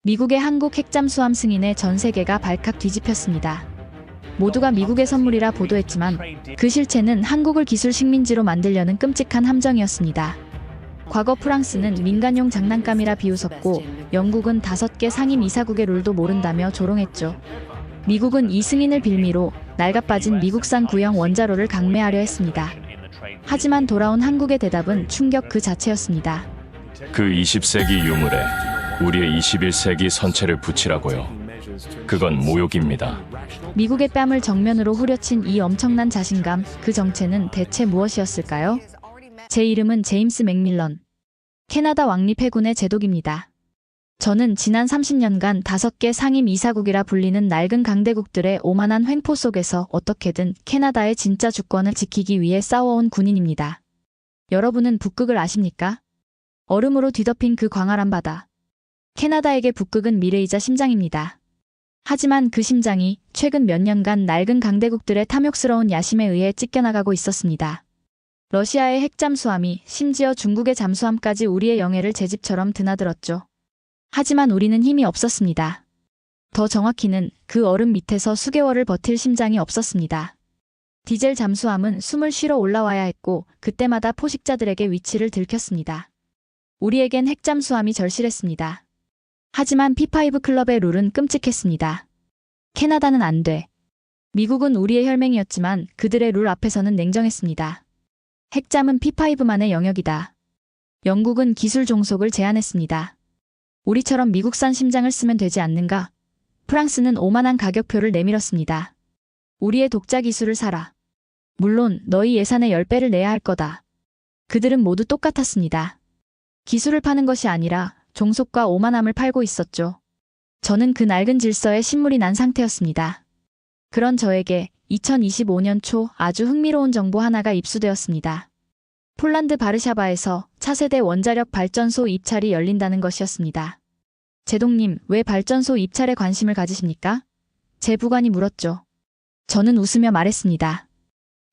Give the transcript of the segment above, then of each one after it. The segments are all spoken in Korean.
미국의 한국 핵잠수함 승인에 전 세계가 발칵 뒤집혔습니다. 모두가 미국의 선물이라 보도했지만 그 실체는 한국을 기술 식민지로 만들려는 끔찍한 함정이었습니다. 과거 프랑스는 민간용 장난감이라 비웃었고 영국은 5개 상임 이사국의 룰도 모른다며 조롱했죠. 미국은 이 승인을 빌미로 낡아빠진 미국산 구형 원자로를 강매하려 했습니다. 하지만 돌아온 한국의 대답은 충격 그 자체였습니다. 그 20세기 유물에 우리의 21세기 선체를 붙이라고요. 그건 모욕입니다. 미국의 뺨을 정면으로 후려친 이 엄청난 자신감, 그 정체는 대체 무엇이었을까요? 제 이름은 제임스 맥밀런. 캐나다 왕립 해군의 제독입니다. 저는 지난 30년간 5개 상임 이사국이라 불리는 낡은 강대국들의 오만한 횡포 속에서 어떻게든 캐나다의 진짜 주권을 지키기 위해 싸워온 군인입니다. 여러분은 북극을 아십니까? 얼음으로 뒤덮인 그 광활한 바다. 캐나다에게 북극은 미래이자 심장입니다. 하지만 그 심장이 최근 몇 년간 낡은 강대국들의 탐욕스러운 야심에 의해 찢겨나가고 있었습니다. 러시아의 핵잠수함이 심지어 중국의 잠수함까지 우리의 영해를 제 집처럼 드나들었죠. 하지만 우리는 힘이 없었습니다. 더 정확히는 그 얼음 밑에서 수개월을 버틸 심장이 없었습니다. 디젤 잠수함은 숨을 쉬러 올라와야 했고 그때마다 포식자들에게 위치를 들켰습니다. 우리에겐 핵잠수함이 절실했습니다. 하지만 P5 클럽의 룰은 끔찍했습니다. 캐나다는 안 돼. 미국은 우리의 혈맹이었지만 그들의 룰 앞에서는 냉정했습니다. 핵잠은 P5만의 영역이다. 영국은 기술 종속을 제한했습니다. 우리처럼 미국산 심장을 쓰면 되지 않는가? 프랑스는 오만한 가격표를 내밀었습니다. 우리의 독자 기술을 사라. 물론 너희 예산의 10배를 내야 할 거다. 그들은 모두 똑같았습니다. 기술을 파는 것이 아니라 종속과 오만함을 팔고 있었죠. 저는 그 낡은 질서에 신물이 난 상태였습니다. 그런 저에게 2025년 초 아주 흥미로운 정보 하나가 입수되었습니다. 폴란드 바르샤바에서 차세대 원자력 발전소 입찰이 열린다는 것이었습니다. 제동님, 왜 발전소 입찰에 관심을 가지십니까? 제 부관이 물었죠. 저는 웃으며 말했습니다.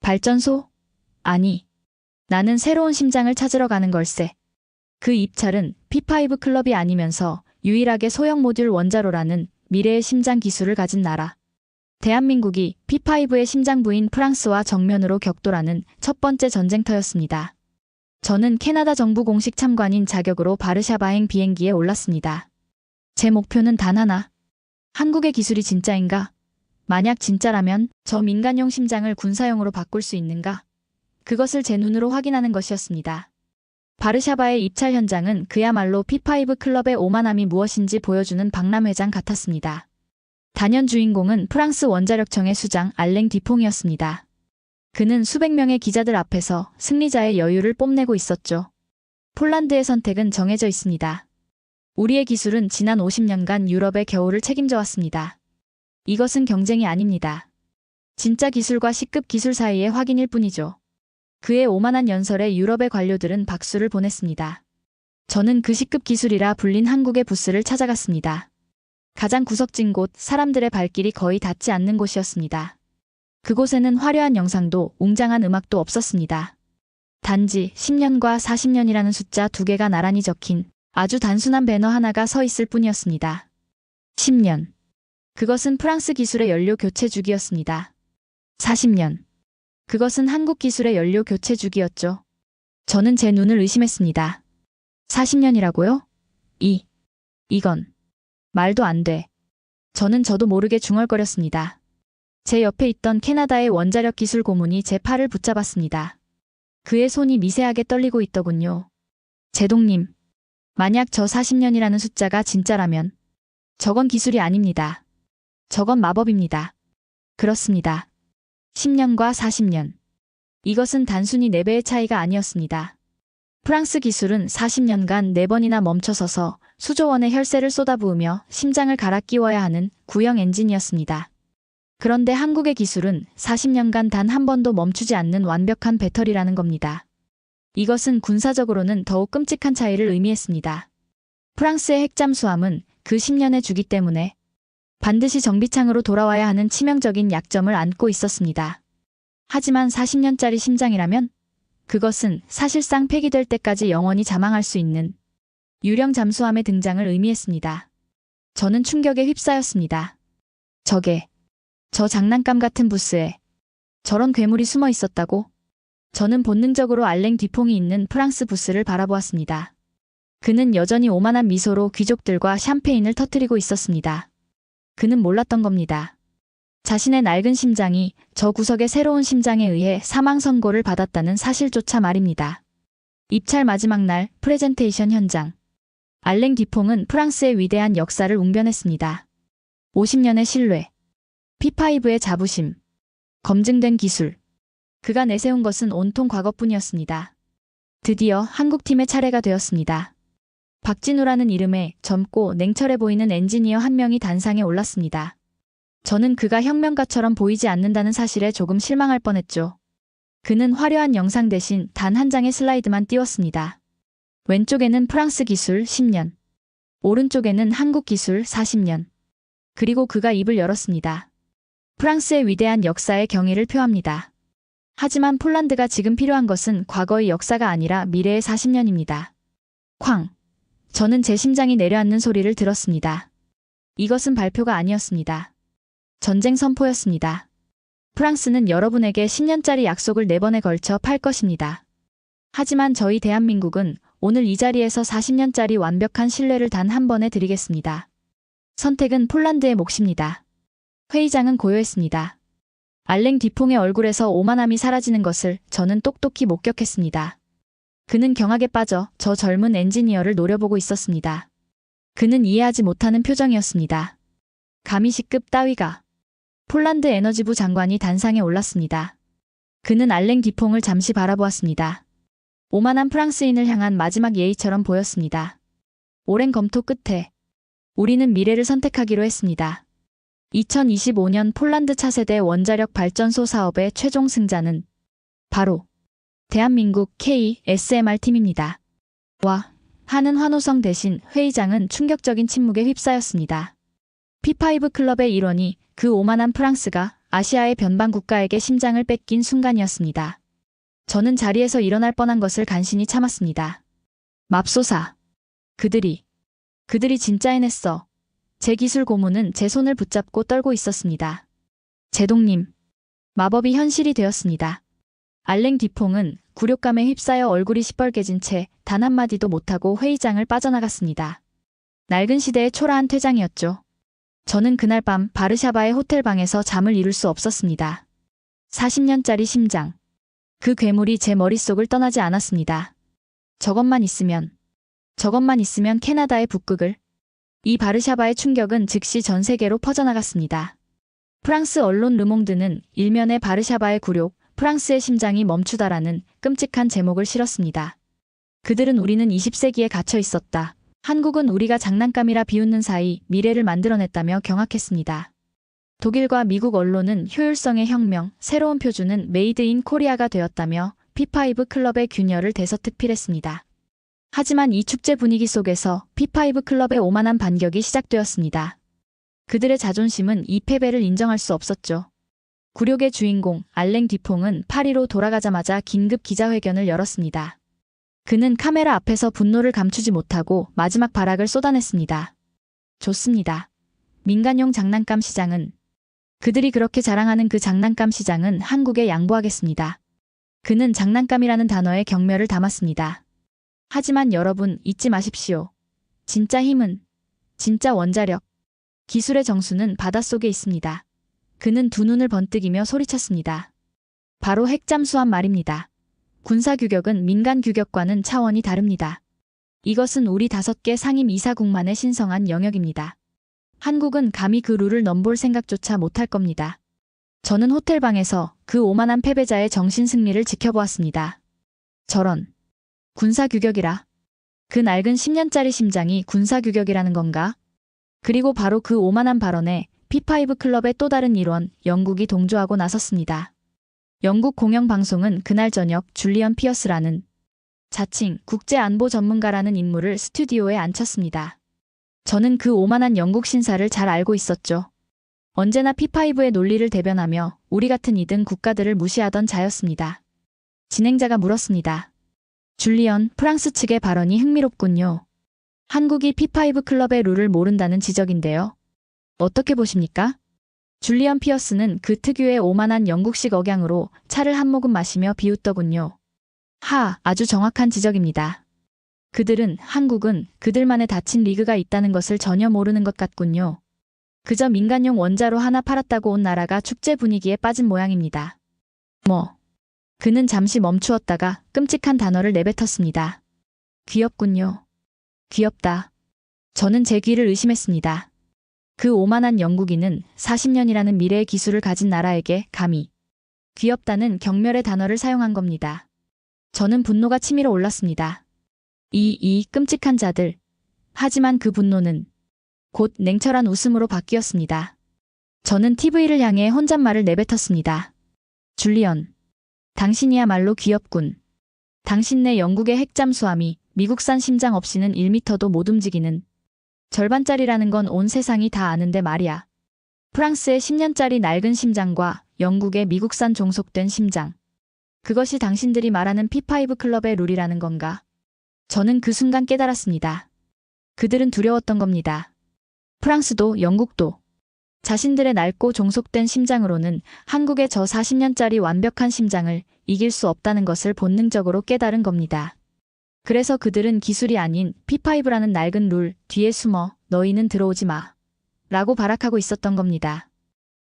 발전소? 아니, 나는 새로운 심장을 찾으러 가는 걸세. 그 입찰은 P5 클럽이 아니면서 유일하게 소형 모듈 원자로라는 미래의 심장 기술을 가진 나라. 대한민국이 P5의 심장부인 프랑스와 정면으로 격돌하는 첫 번째 전쟁터였습니다. 저는 캐나다 정부 공식 참관인 자격으로 바르샤바행 비행기에 올랐습니다. 제 목표는 단 하나. 한국의 기술이 진짜인가? 만약 진짜라면 저 민간용 심장을 군사용으로 바꿀 수 있는가? 그것을 제 눈으로 확인하는 것이었습니다. 바르샤바의 입찰 현장은 그야말로 P5 클럽의 오만함이 무엇인지 보여주는 박람회장 같았습니다. 단연 주인공은 프랑스 원자력청의 수장 알랭 디퐁이었습니다. 그는 수백 명의 기자들 앞에서 승리자의 여유를 뽐내고 있었죠. 폴란드의 선택은 정해져 있습니다. 우리의 기술은 지난 50년간 유럽의 겨울을 책임져 왔습니다. 이것은 경쟁이 아닙니다. 진짜 기술과 C급 기술 사이의 확인일 뿐이죠. 그의 오만한 연설에 유럽의 관료들은 박수를 보냈습니다. 저는 그 C급 기술이라 불린 한국의 부스를 찾아갔습니다. 가장 구석진 곳, 사람들의 발길이 거의 닿지 않는 곳이었습니다. 그곳에는 화려한 영상도 웅장한 음악도 없었습니다. 단지 10년과 40년이라는 숫자 2개가 나란히 적힌 아주 단순한 배너 하나가 서 있을 뿐이었습니다. 10년. 그것은 프랑스 기술의 연료 교체 주기였습니다. 40년. 그것은 한국 기술의 연료 교체 주기였죠. 저는 제 눈을 의심했습니다. 40년이라고요? 이건 말도 안 돼. 저도 모르게 중얼거렸습니다. 제 옆에 있던 캐나다의 원자력 기술 고문이 제 팔을 붙잡았습니다. 그의 손이 미세하게 떨리고 있더군요. 제동님, 만약 저 40년이라는 숫자가 진짜라면 저건 기술이 아닙니다. 저건 마법입니다. 그렇습니다. 10년과 40년. 이것은 단순히 4배의 차이가 아니었습니다. 프랑스 기술은 40년간 4번이나 멈춰서서 수조 원의 혈세를 쏟아부으며 심장을 갈아 끼워야 하는 구형 엔진이었습니다. 그런데 한국의 기술은 40년간 단 한 번도 멈추지 않는 완벽한 배터리라는 겁니다. 이것은 군사적으로는 더욱 끔찍한 차이를 의미했습니다. 프랑스의 핵잠수함은 그 10년의 주기 때문에 반드시 정비창으로 돌아와야 하는 치명적인 약점을 안고 있었습니다. 하지만 40년짜리 심장이라면 그것은 사실상 폐기될 때까지 영원히 자망할 수 있는 유령 잠수함의 등장을 의미했습니다. 저는 충격에 휩싸였습니다. 저 장난감 같은 부스에 저런 괴물이 숨어 있었다고? 저는 본능적으로 알랭 뒤퐁이 있는 프랑스 부스를 바라보았습니다. 그는 여전히 오만한 미소로 귀족들과 샴페인을 터뜨리고 있었습니다. 그는 몰랐던 겁니다. 자신의 낡은 심장이 저 구석의 새로운 심장에 의해 사망 선고를 받았다는 사실조차 말입니다. 입찰 마지막 날 프레젠테이션 현장. 알랭 뒤퐁은 프랑스의 위대한 역사를 웅변했습니다. 50년의 신뢰, P5의 자부심, 검증된 기술. 그가 내세운 것은 온통 과거뿐이었습니다. 드디어 한국팀의 차례가 되었습니다. 박진우라는 이름의 젊고 냉철해 보이는 엔지니어 한 명이 단상에 올랐습니다. 저는 그가 혁명가처럼 보이지 않는다는 사실에 조금 실망할 뻔했죠. 그는 화려한 영상 대신 단 한 장의 슬라이드만 띄웠습니다. 왼쪽에는 프랑스 기술 10년, 오른쪽에는 한국 기술 40년. 그리고 그가 입을 열었습니다. 프랑스의 위대한 역사의 경의를 표합니다. 하지만 폴란드가 지금 필요한 것은 과거의 역사가 아니라 미래의 40년입니다. 쾅! 저는 제 심장이 내려앉는 소리를 들었습니다. 이것은 발표가 아니었습니다. 전쟁 선포였습니다. 프랑스는 여러분에게 10년짜리 약속을 4번에 걸쳐 팔 것입니다. 하지만 저희 대한민국은 오늘 이 자리에서 40년짜리 완벽한 신뢰를 단 한 번에 드리겠습니다. 선택은 폴란드의 몫입니다. 회의장은 고요했습니다. 알랭 뒤퐁의 얼굴에서 오만함이 사라지는 것을 저는 똑똑히 목격했습니다. 그는 경악에 빠져 저 젊은 엔지니어를 노려보고 있었습니다. 그는 이해하지 못하는 표정이었습니다. 감히 C급 따위가. 폴란드 에너지부 장관이 단상에 올랐습니다. 그는 알랭 뒤퐁을 잠시 바라보았습니다. 오만한 프랑스인을 향한 마지막 예의처럼 보였습니다. 오랜 검토 끝에 우리는 미래를 선택하기로 했습니다. 2025년 폴란드 차세대 원자력 발전소 사업의 최종 승자는 바로 대한민국 KSMR 팀입니다. 와! 하는 환호성 대신 회의장은 충격적인 침묵에 휩싸였습니다. P5 클럽의 일원이 그 오만한 프랑스가 아시아의 변방 국가에게 심장을 뺏긴 순간이었습니다. 저는 자리에서 일어날 뻔한 것을 간신히 참았습니다. 맙소사. 그들이 진짜 해냈어. 제 기술 고문은 제 손을 붙잡고 떨고 있었습니다. 제동님. 마법이 현실이 되었습니다. 알랭 뒤퐁은 굴욕감에 휩싸여 얼굴이 시뻘개진 채 단 한마디도 못하고 회의장을 빠져나갔습니다. 낡은 시대의 초라한 퇴장이었죠. 저는 그날 밤 바르샤바의 호텔방에서 잠을 이룰 수 없었습니다. 40년짜리 심장. 그 괴물이 제 머릿속을 떠나지 않았습니다. 저것만 있으면 캐나다의 북극을. 이 바르샤바의 충격은 즉시 전 세계로 퍼져나갔습니다. 프랑스 언론 르몽드는 일면에 바르샤바의 굴욕, 프랑스의 심장이 멈추다라는 끔찍한 제목을 실었습니다. 그들은 우리는 20세기에 갇혀 있었다. 한국은 우리가 장난감이라 비웃는 사이 미래를 만들어냈다며 경악했습니다. 독일과 미국 언론은 효율성의 혁명, 새로운 표준은 메이드 인 코리아가 되었다며 P5 클럽의 균열을 대서특필했습니다. 하지만 이 축제 분위기 속에서 P5 클럽의 오만한 반격이 시작되었습니다. 그들의 자존심은 이 패배를 인정할 수 없었죠. 굴욕의 주인공 알랭 뒤퐁은 파리로 돌아가자마자 긴급 기자회견을 열었습니다. 그는 카메라 앞에서 분노를 감추지 못하고 마지막 발악을 쏟아냈습니다. 좋습니다. 민간용 장난감 시장은 그들이 그렇게 자랑하는 그 장난감 시장은 한국에 양보하겠습니다. 그는 장난감이라는 단어에 경멸을 담았습니다. 하지만 여러분 잊지 마십시오. 진짜 힘은, 진짜 원자력, 기술의 정수는 바닷속에 있습니다. 그는 두 눈을 번뜩이며 소리쳤습니다. 바로 핵잠수함 말입니다. 군사규격은 민간규격과는 차원이 다릅니다. 이것은 우리 5개 상임 이사국만의 신성한 영역입니다. 한국은 감히 그 룰을 넘볼 생각조차 못할 겁니다. 저는 호텔방에서 그 오만한 패배자의 정신승리를 지켜보았습니다. 저런. 군사규격이라. 그 낡은 10년짜리 심장이 군사규격이라는 건가? 그리고 바로 그 오만한 발언에 P5 클럽의 또 다른 일원, 영국이 동조하고 나섰습니다. 영국 공영방송은 그날 저녁 줄리언 피어스라는 자칭 국제안보 전문가라는 인물을 스튜디오에 앉혔습니다. 저는 그 오만한 영국 신사를 잘 알고 있었죠. 언제나 P5의 논리를 대변하며 우리 같은 2등 국가들을 무시하던 자였습니다. 진행자가 물었습니다. 줄리언, 프랑스 측의 발언이 흥미롭군요. 한국이 P5 클럽의 룰을 모른다는 지적인데요. 어떻게 보십니까? 줄리언 피어스는 그 특유의 오만한 영국식 억양으로 차를 한 모금 마시며 비웃더군요. 아주 정확한 지적입니다. 그들은 한국은 그들만의 닫힌 리그가 있다는 것을 전혀 모르는 것 같군요. 그저 민간용 원자로 하나 팔았다고 온 나라가 축제 분위기에 빠진 모양입니다. 그는 잠시 멈추었다가 끔찍한 단어를 내뱉었습니다. 귀엽군요. 귀엽다. 저는 제 귀를 의심했습니다. 그 오만한 영국인은 40년이라는 미래의 기술을 가진 나라에게 감히 귀엽다는 경멸의 단어를 사용한 겁니다. 저는 분노가 치밀어 올랐습니다. 이 끔찍한 자들. 하지만 그 분노는 곧 냉철한 웃음으로 바뀌었습니다. 저는 TV를 향해 혼잣말을 내뱉었습니다. 줄리언. 당신이야말로 귀엽군. 당신네 영국의 핵잠수함이 미국산 심장 없이는 1미터도 못 움직이는 절반짜리라는 건 온 세상이 다 아는데 말이야. 프랑스의 10년짜리 낡은 심장과 영국의 미국산 종속된 심장. 그것이 당신들이 말하는 P5 클럽의 룰이라는 건가? 저는 그 순간 깨달았습니다. 그들은 두려웠던 겁니다. 프랑스도 영국도. 자신들의 낡고 종속된 심장으로는 한국의 저 40년짜리 완벽한 심장을 이길 수 없다는 것을 본능적으로 깨달은 겁니다. 그래서 그들은 기술이 아닌 P5라는 낡은 룰 뒤에 숨어 너희는 들어오지 마. 라고 발악하고 있었던 겁니다.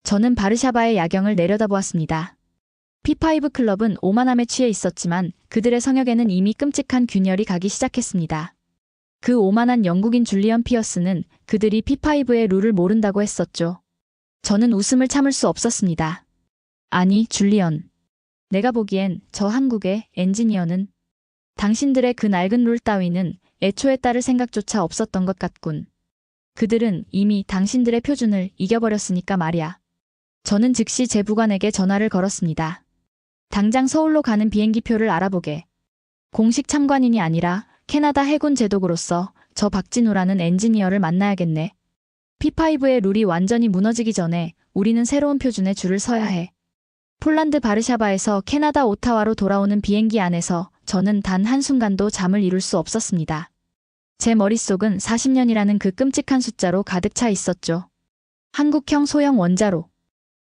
저는 바르샤바의 야경을 내려다보았습니다. P5 클럽은 오만함에 취해 있었지만 그들의 성역에는 이미 끔찍한 균열이 가기 시작했습니다. 그 오만한 영국인 줄리언 피어스는 그들이 P5의 룰을 모른다고 했었죠. 저는 웃음을 참을 수 없었습니다. 아니, 줄리언. 내가 보기엔 저 한국의 엔지니어는 당신들의 그 낡은 룰 따위는 애초에 따를 생각조차 없었던 것 같군. 그들은 이미 당신들의 표준을 이겨버렸으니까 말이야. 저는 즉시 제 부관에게 전화를 걸었습니다. 당장 서울로 가는 비행기표를 알아보게. 공식 참관인이 아니라 캐나다 해군 제독으로서 저 박진우라는 엔지니어를 만나야겠네. P5의 룰이 완전히 무너지기 전에 우리는 새로운 표준에 줄을 서야 해. 폴란드 바르샤바에서 캐나다 오타와로 돌아오는 비행기 안에서 저는 단 한순간도 잠을 이룰 수 없었습니다. 제 머릿속은 40년이라는 그 끔찍한 숫자로 가득 차 있었죠. 한국형 소형 원자로.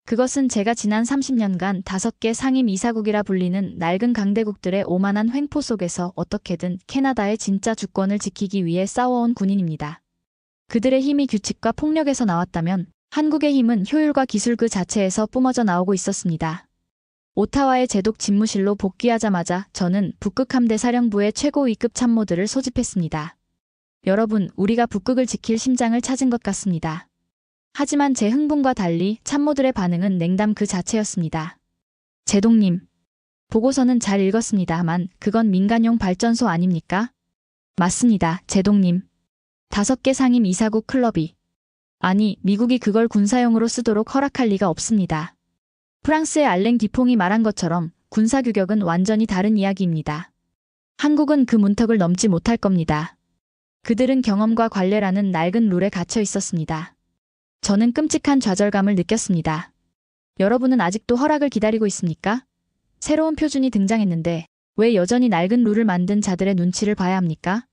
그것은 제가 지난 30년간 5개 상임 이사국이라 불리는 낡은 강대국들의 오만한 횡포 속에서 어떻게든 캐나다의 진짜 주권을 지키기 위해 싸워온 군인입니다. 그들의 힘이 규칙과 폭력에서 나왔다면 한국의 힘은 효율과 기술 그 자체에서 뿜어져 나오고 있었습니다. 오타와의 제독 집무실로 복귀하자마자 저는 북극 함대 사령부의 최고 위급 참모들을 소집했습니다. 여러분, 우리가 북극을 지킬 심장을 찾은 것 같습니다. 하지만 제 흥분과 달리 참모들의 반응은 냉담 그 자체였습니다. 제독님, 보고서는 잘 읽었습니다만 그건 민간용 발전소 아닙니까? 맞습니다, 제독님. 5개 상임 이사국 클럽이. 아니, 미국이 그걸 군사용으로 쓰도록 허락할 리가 없습니다. 프랑스의 알랭 디퐁이 말한 것처럼 군사규격은 완전히 다른 이야기입니다. 한국은 그 문턱을 넘지 못할 겁니다. 그들은 경험과 관례라는 낡은 룰에 갇혀 있었습니다. 저는 끔찍한 좌절감을 느꼈습니다. 여러분은 아직도 허락을 기다리고 있습니까? 새로운 표준이 등장했는데 왜 여전히 낡은 룰을 만든 자들의 눈치를 봐야 합니까?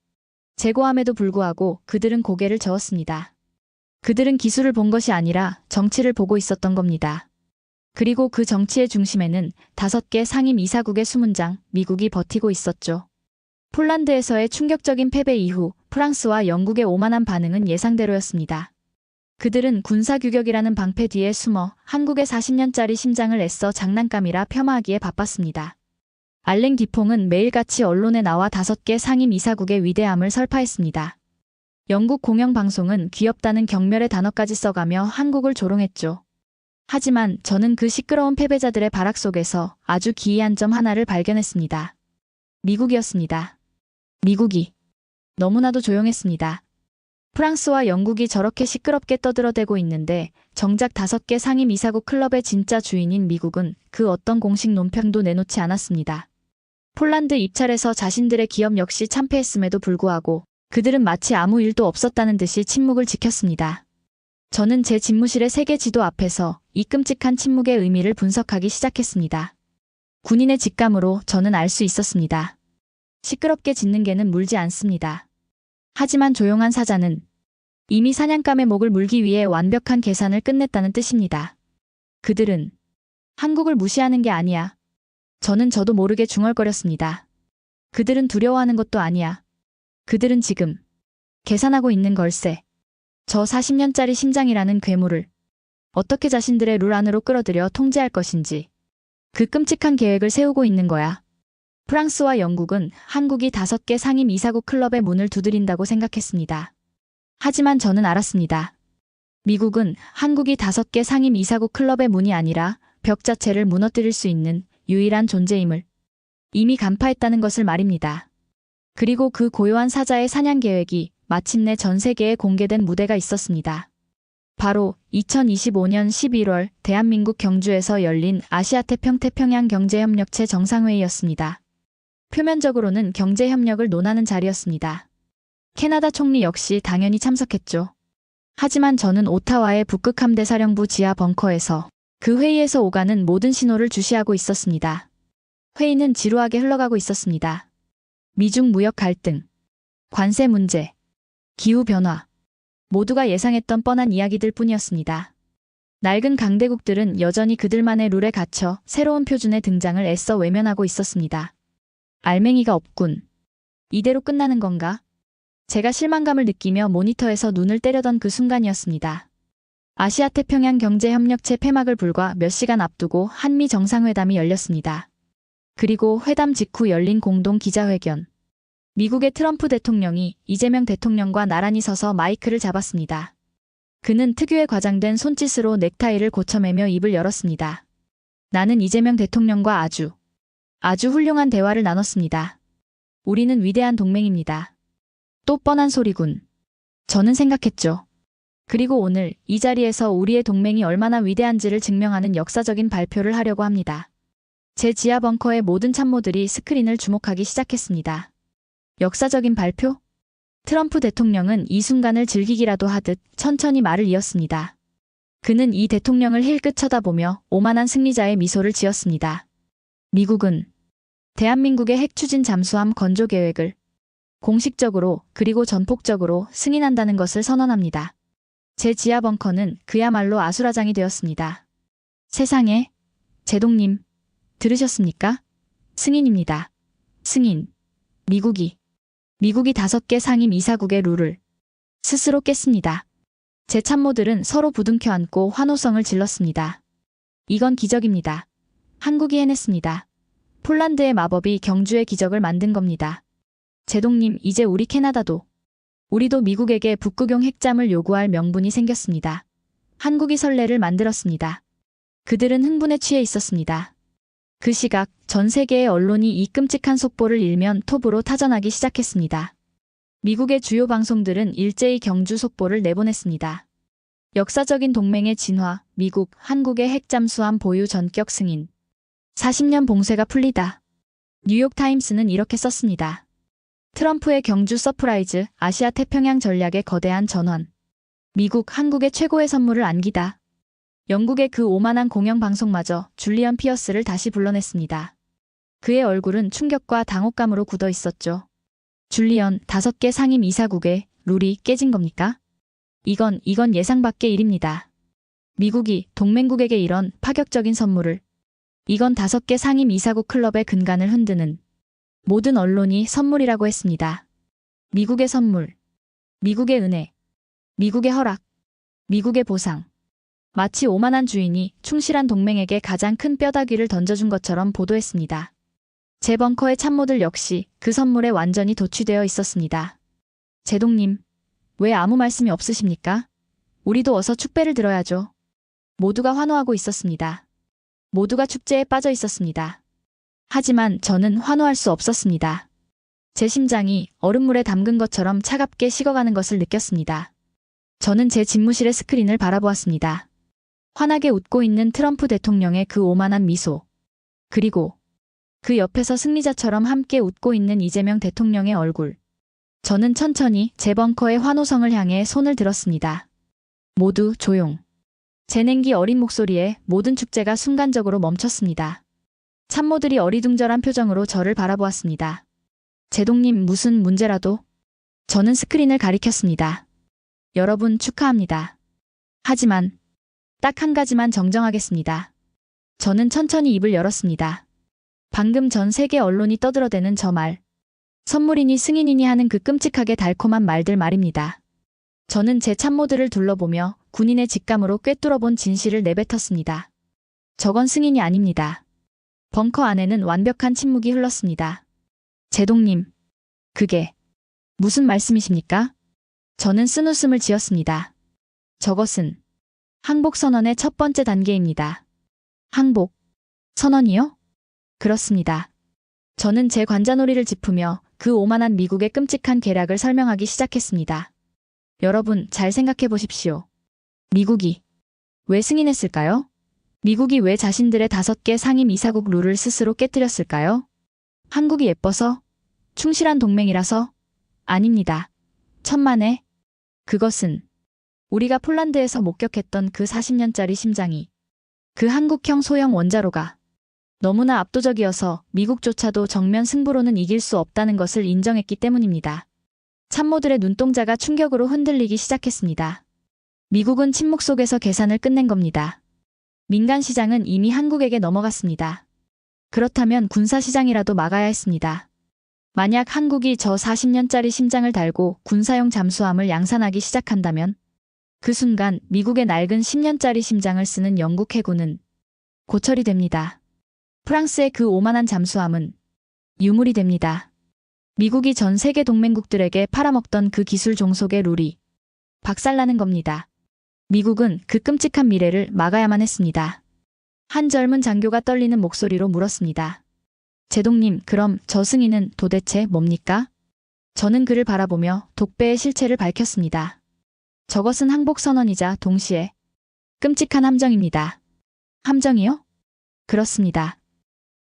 재고함에도 불구하고 그들은 고개를 저었습니다. 그들은 기술을 본 것이 아니라 정치를 보고 있었던 겁니다. 그리고 그 정치의 중심에는 5개 상임 이사국의 수문장, 미국이 버티고 있었죠. 폴란드에서의 충격적인 패배 이후 프랑스와 영국의 오만한 반응은 예상대로였습니다. 그들은 군사규격이라는 방패 뒤에 숨어 한국의 40년짜리 심장을 애써 장난감이라 폄하하기에 바빴습니다. 알랭 디퐁은 매일같이 언론에 나와 5개 상임 이사국의 위대함을 설파했습니다. 영국 공영방송은 귀엽다는 경멸의 단어까지 써가며 한국을 조롱했죠. 하지만 저는 그 시끄러운 패배자들의 발악 속에서 아주 기이한 점 하나를 발견했습니다. 미국이었습니다. 미국이. 너무나도 조용했습니다. 프랑스와 영국이 저렇게 시끄럽게 떠들어대고 있는데 정작 5개 상임 이사국 클럽의 진짜 주인인 미국은 그 어떤 공식 논평도 내놓지 않았습니다. 폴란드 입찰에서 자신들의 기업 역시 참패했음에도 불구하고 그들은 마치 아무 일도 없었다는 듯이 침묵을 지켰습니다. 저는 제 집무실의 세계 지도 앞에서 이 끔찍한 침묵의 의미를 분석하기 시작했습니다. 군인의 직감으로 저는 알 수 있었습니다. 시끄럽게 짖는 개는 물지 않습니다. 하지만 조용한 사자는 이미 사냥감의 목을 물기 위해 완벽한 계산을 끝냈다는 뜻입니다. 그들은 한국을 무시하는 게 아니야. 저도 모르게 중얼거렸습니다. 그들은 두려워하는 것도 아니야. 그들은 지금 계산하고 있는 걸세. 저 40년짜리 심장이라는 괴물을 어떻게 자신들의 룰 안으로 끌어들여 통제할 것인지 그 끔찍한 계획을 세우고 있는 거야. 프랑스와 영국은 한국이 5개 상임 이사국 클럽의 문을 두드린다고 생각했습니다. 하지만 저는 알았습니다. 미국은 한국이 5개 상임 이사국 클럽의 문이 아니라 벽 자체를 무너뜨릴 수 있는 유일한 존재임을 이미 간파했다는 것을 말입니다. 그리고 그 고요한 사자의 사냥 계획이 마침내 전 세계에 공개된 무대가 있었습니다. 바로 2025년 11월 대한민국 경주에서 열린 아시아태평양양 경제협력체 정상회의였습니다. 표면적으로는 경제협력을 논하는 자리였습니다. 캐나다 총리 역시 당연히 참석했죠. 하지만 저는 오타와의 북극 함대 사령부 지하 벙커에서 그 회의에서 오가는 모든 신호를 주시하고 있었습니다. 회의는 지루하게 흘러가고 있었습니다. 미중 무역 갈등, 관세 문제, 기후변화, 모두가 예상했던 뻔한 이야기들 뿐이었습니다. 낡은 강대국들은 여전히 그들만의 룰에 갇혀 새로운 표준의 등장을 애써 외면하고 있었습니다. 알맹이가 없군. 이대로 끝나는 건가? 제가 실망감을 느끼며 모니터에서 눈을 때려던 그 순간이었습니다. 아시아태평양 경제협력체 폐막을 불과 몇 시간 앞두고 한미 정상회담이 열렸습니다. 그리고 회담 직후 열린 공동 기자회견. 미국의 트럼프 대통령이 이재명 대통령과 나란히 서서 마이크를 잡았습니다. 그는 특유의 과장된 손짓으로 넥타이를 고쳐매며 입을 열었습니다. 나는 이재명 대통령과 아주 훌륭한 대화를 나눴습니다. 우리는 위대한 동맹입니다. 또 뻔한 소리군. 저는 생각했죠. 그리고 오늘 이 자리에서 우리의 동맹이 얼마나 위대한지를 증명하는 역사적인 발표를 하려고 합니다. 제 지하 벙커의 모든 참모들이 스크린을 주목하기 시작했습니다. 역사적인 발표? 트럼프 대통령은 이 순간을 즐기기라도 하듯 천천히 말을 이었습니다. 그는 이 대통령을 힐끗 쳐다보며 오만한 승리자의 미소를 지었습니다. 미국은 대한민국의 핵 추진 잠수함 건조 계획을 공식적으로 그리고 전폭적으로 승인한다는 것을 선언합니다. 제 지하 벙커는 그야말로 아수라장이 되었습니다. 세상에, 제동님, 들으셨습니까? 승인입니다. 승인. 미국이 5개 상임 이사국의 룰을 스스로 깼습니다. 제 참모들은 서로 부둥켜 안고 환호성을 질렀습니다. 이건 기적입니다. 한국이 해냈습니다. 폴란드의 마법이 경주의 기적을 만든 겁니다. 제동님, 이제 우리 캐나다도, 우리도 미국에게 북극용 핵잠을 요구할 명분이 생겼습니다. 한국이 선례를 만들었습니다. 그들은 흥분에 취해 있었습니다. 그 시각 전 세계의 언론이 이 끔찍한 속보를 일면 톱으로 타전하기 시작했습니다. 미국의 주요 방송들은 일제히 경주 속보를 내보냈습니다. 역사적인 동맹의 진화, 미국, 한국의 핵잠수함 보유 전격 승인. 40년 봉쇄가 풀리다. 뉴욕타임스는 이렇게 썼습니다. 트럼프의 경주 서프라이즈, 아시아 태평양 전략의 거대한 전환. 미국, 한국의 최고의 선물을 안기다. 영국의 그 오만한 공영방송마저 줄리언 피어스를 다시 불러냈습니다. 그의 얼굴은 충격과 당혹감으로 굳어 있었죠. 줄리언, 5개 상임 이사국의 룰이 깨진 겁니까? 이건 예상 밖의 일입니다. 미국이 동맹국에게 이런 파격적인 선물을. 이건 5개 상임 이사국 클럽의 근간을 흔드는. 모든 언론이 선물이라고 했습니다. 미국의 선물. 미국의 은혜. 미국의 허락. 미국의 보상. 마치 오만한 주인이 충실한 동맹에게 가장 큰 뼈다귀를 던져준 것처럼 보도했습니다. 제 벙커의 참모들 역시 그 선물에 완전히 도취되어 있었습니다. 제동님, 왜 아무 말씀이 없으십니까? 우리도 어서 축배를 들어야죠. 모두가 환호하고 있었습니다. 모두가 축제에 빠져 있었습니다. 하지만 저는 환호할 수 없었습니다. 제 심장이 얼음물에 담근 것처럼 차갑게 식어가는 것을 느꼈습니다. 저는 제 집무실의 스크린을 바라보았습니다. 환하게 웃고 있는 트럼프 대통령의 그 오만한 미소. 그리고 그 옆에서 승리자처럼 함께 웃고 있는 이재명 대통령의 얼굴. 저는 천천히 제 벙커의 환호성을 향해 손을 들었습니다. 모두 조용. 제 냉기 어린 목소리에 모든 축제가 순간적으로 멈췄습니다. 참모들이 어리둥절한 표정으로 저를 바라보았습니다. 제동님, 무슨 문제라도? 저는 스크린을 가리켰습니다. 여러분 축하합니다. 하지만 딱 한 가지만 정정하겠습니다. 저는 천천히 입을 열었습니다. 방금 전 세계 언론이 떠들어대는 저 말. 선물이니 승인이니 하는 그 끔찍하게 달콤한 말들 말입니다. 저는 제 참모들을 둘러보며 군인의 직감으로 꿰뚫어본 진실을 내뱉었습니다. 저건 승인이 아닙니다. 벙커 안에는 완벽한 침묵이 흘렀습니다. 제동님, 그게 무슨 말씀이십니까? 저는 쓴웃음을 지었습니다. 저것은 항복선언의 첫 번째 단계입니다. 항복 선언이요? 그렇습니다. 저는 제 관자놀이를 짚으며 그 오만한 미국의 끔찍한 계략을 설명하기 시작했습니다. 여러분 잘 생각해 보십시오. 미국이 왜 승인했을까요? 미국이 왜 자신들의 5개 상임 이사국 룰을 스스로 깨뜨렸을까요? 한국이 예뻐서? 충실한 동맹이라서? 아닙니다. 천만에 그것은 우리가 폴란드에서 목격했던 그 40년짜리 심장이 그 한국형 소형 원자로가 너무나 압도적이어서 미국조차도 정면 승부로는 이길 수 없다는 것을 인정했기 때문입니다. 참모들의 눈동자가 충격으로 흔들리기 시작했습니다. 미국은 침묵 속에서 계산을 끝낸 겁니다. 민간 시장은 이미 한국에게 넘어갔습니다. 그렇다면 군사 시장이라도 막아야 했습니다. 만약 한국이 저 40년짜리 심장을 달고 군사용 잠수함을 양산하기 시작한다면 그 순간 미국의 낡은 10년짜리 심장을 쓰는 영국 해군은 고철이 됩니다. 프랑스의 그 오만한 잠수함은 유물이 됩니다. 미국이 전 세계 동맹국들에게 팔아먹던 그 기술 종속의 룰이 박살나는 겁니다. 미국은 그 끔찍한 미래를 막아야만 했습니다. 한 젊은 장교가 떨리는 목소리로 물었습니다. 제동님, 그럼 저 승인은 도대체 뭡니까? 저는 그를 바라보며 독배의 실체를 밝혔습니다. 저것은 항복선언이자 동시에 끔찍한 함정입니다. 함정이요? 그렇습니다.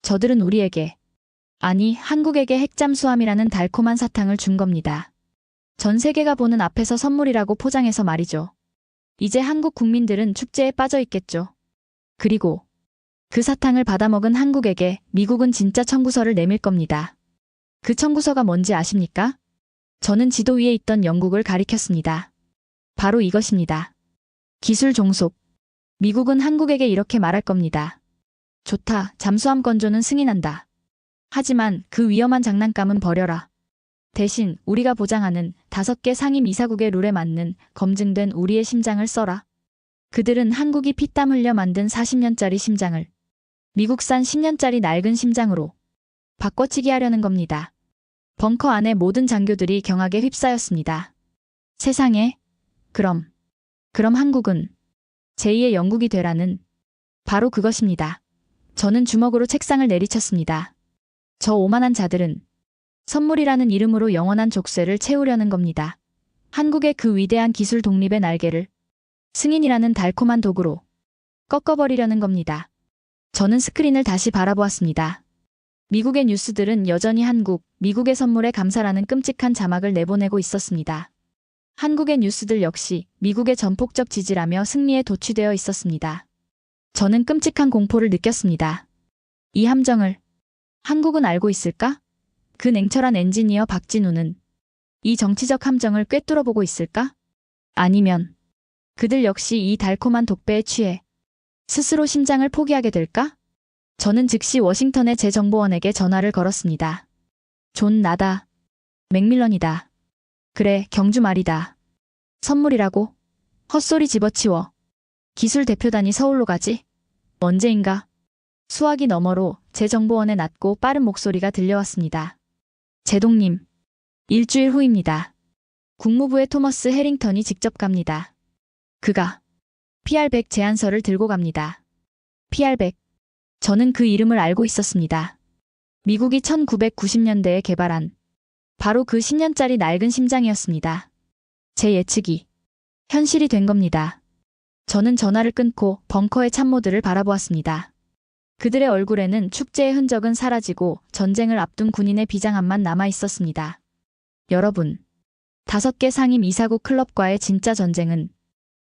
저들은 우리에게, 아니 한국에게 핵잠수함이라는 달콤한 사탕을 준 겁니다. 전 세계가 보는 앞에서 선물이라고 포장해서 말이죠. 이제 한국 국민들은 축제에 빠져 있겠죠. 그리고 그 사탕을 받아먹은 한국에게 미국은 진짜 청구서를 내밀 겁니다. 그 청구서가 뭔지 아십니까? 저는 지도 위에 있던 영국을 가리켰습니다. 바로 이것입니다. 기술 종속. 미국은 한국에게 이렇게 말할 겁니다. 좋다, 잠수함 건조는 승인한다. 하지만 그 위험한 장난감은 버려라. 대신 우리가 보장하는 5개 상임 이사국의 룰에 맞는 검증된 우리의 심장을 써라. 그들은 한국이 피땀 흘려 만든 40년짜리 심장을 미국산 10년짜리 낡은 심장으로 바꿔치기 하려는 겁니다. 벙커 안의 모든 장교들이 경악에 휩싸였습니다. 세상에, 그럼 한국은 제2의 영국이 되라는 바로 그것입니다. 저는 주먹으로 책상을 내리쳤습니다. 저 오만한 자들은 선물이라는 이름으로 영원한 족쇄를 채우려는 겁니다. 한국의 그 위대한 기술 독립의 날개를 승인이라는 달콤한 도구로 꺾어버리려는 겁니다. 저는 스크린을 다시 바라보았습니다. 미국의 뉴스들은 여전히 미국의 선물에 감사라는 끔찍한 자막을 내보내고 있었습니다. 한국의 뉴스들 역시 미국의 전폭적 지지라며 승리에 도취되어 있었습니다. 저는 끔찍한 공포를 느꼈습니다. 이 함정을 한국은 알고 있을까? 그 냉철한 엔지니어 박진우는 이 정치적 함정을 꿰뚫어보고 있을까? 아니면 그들 역시 이 달콤한 독배에 취해 스스로 심장을 포기하게 될까? 저는 즉시 워싱턴의 제 정보원에게 전화를 걸었습니다. 존, 나다. 맥밀런이다. 그래, 경주 말이다. 선물이라고? 헛소리 집어치워. 기술 대표단이 서울로 가지? 언제인가? 수화기 너머로 제 정보원의 낮고 빠른 목소리가 들려왔습니다. 제동님, 일주일 후입니다. 국무부의 토머스 해링턴이 직접 갑니다. 그가 PR100 제안서를 들고 갑니다. PR100. 저는 그 이름을 알고 있었습니다. 미국이 1990년대에 개발한 바로 그 10년짜리 낡은 심장이었습니다. 제 예측이 현실이 된 겁니다. 저는 전화를 끊고 벙커의 참모들을 바라보았습니다. 그들의 얼굴에는 축제의 흔적은 사라지고 전쟁을 앞둔 군인의 비장함만 남아 있었습니다. 여러분, 5개 상임 이사국 클럽과의 진짜 전쟁은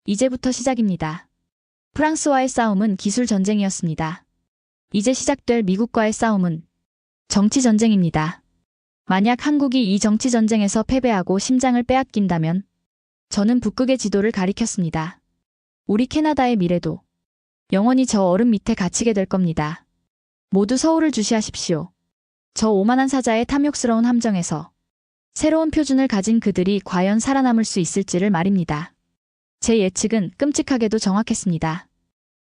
이제부터 시작입니다. 프랑스와의 싸움은 기술 전쟁이었습니다. 이제 시작될 미국과의 싸움은 정치 전쟁입니다. 만약 한국이 이 정치 전쟁에서 패배하고 심장을 빼앗긴다면 저는 북극의 지도를 가리켰습니다. 우리 캐나다의 미래도 영원히 저 얼음 밑에 갇히게 될 겁니다. 모두 서울을 주시하십시오. 저 오만한 사자의 탐욕스러운 함정에서 새로운 표준을 가진 그들이 과연 살아남을 수 있을지를 말입니다. 제 예측은 끔찍하게도 정확했습니다.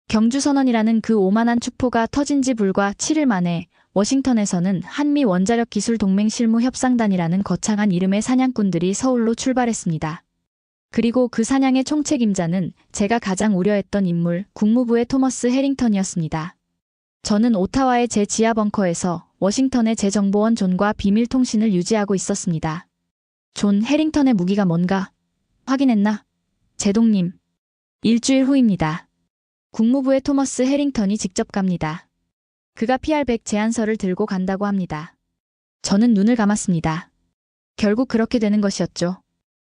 경주선언이라는 그 오만한 축포가 터진 지 불과 7일 만에 워싱턴에서는 한미 원자력 기술 동맹 실무 협상단이라는 거창한 이름의 사냥꾼들이 서울로 출발했습니다. 그리고 그 사냥의 총책임자는 제가 가장 우려했던 인물, 국무부의 토머스 해링턴이었습니다. 저는 오타와의 제 지하 벙커에서 워싱턴의 제 정보원 존과 비밀 통신을 유지하고 있었습니다. 존 해링턴의 무기가 뭔가 확인했나? 제동님. 일주일 후입니다. 국무부의 토머스 해링턴이 직접 갑니다. 그가 PR100 제안서를 들고 간다고 합니다. 저는 눈을 감았습니다. 결국 그렇게 되는 것이었죠.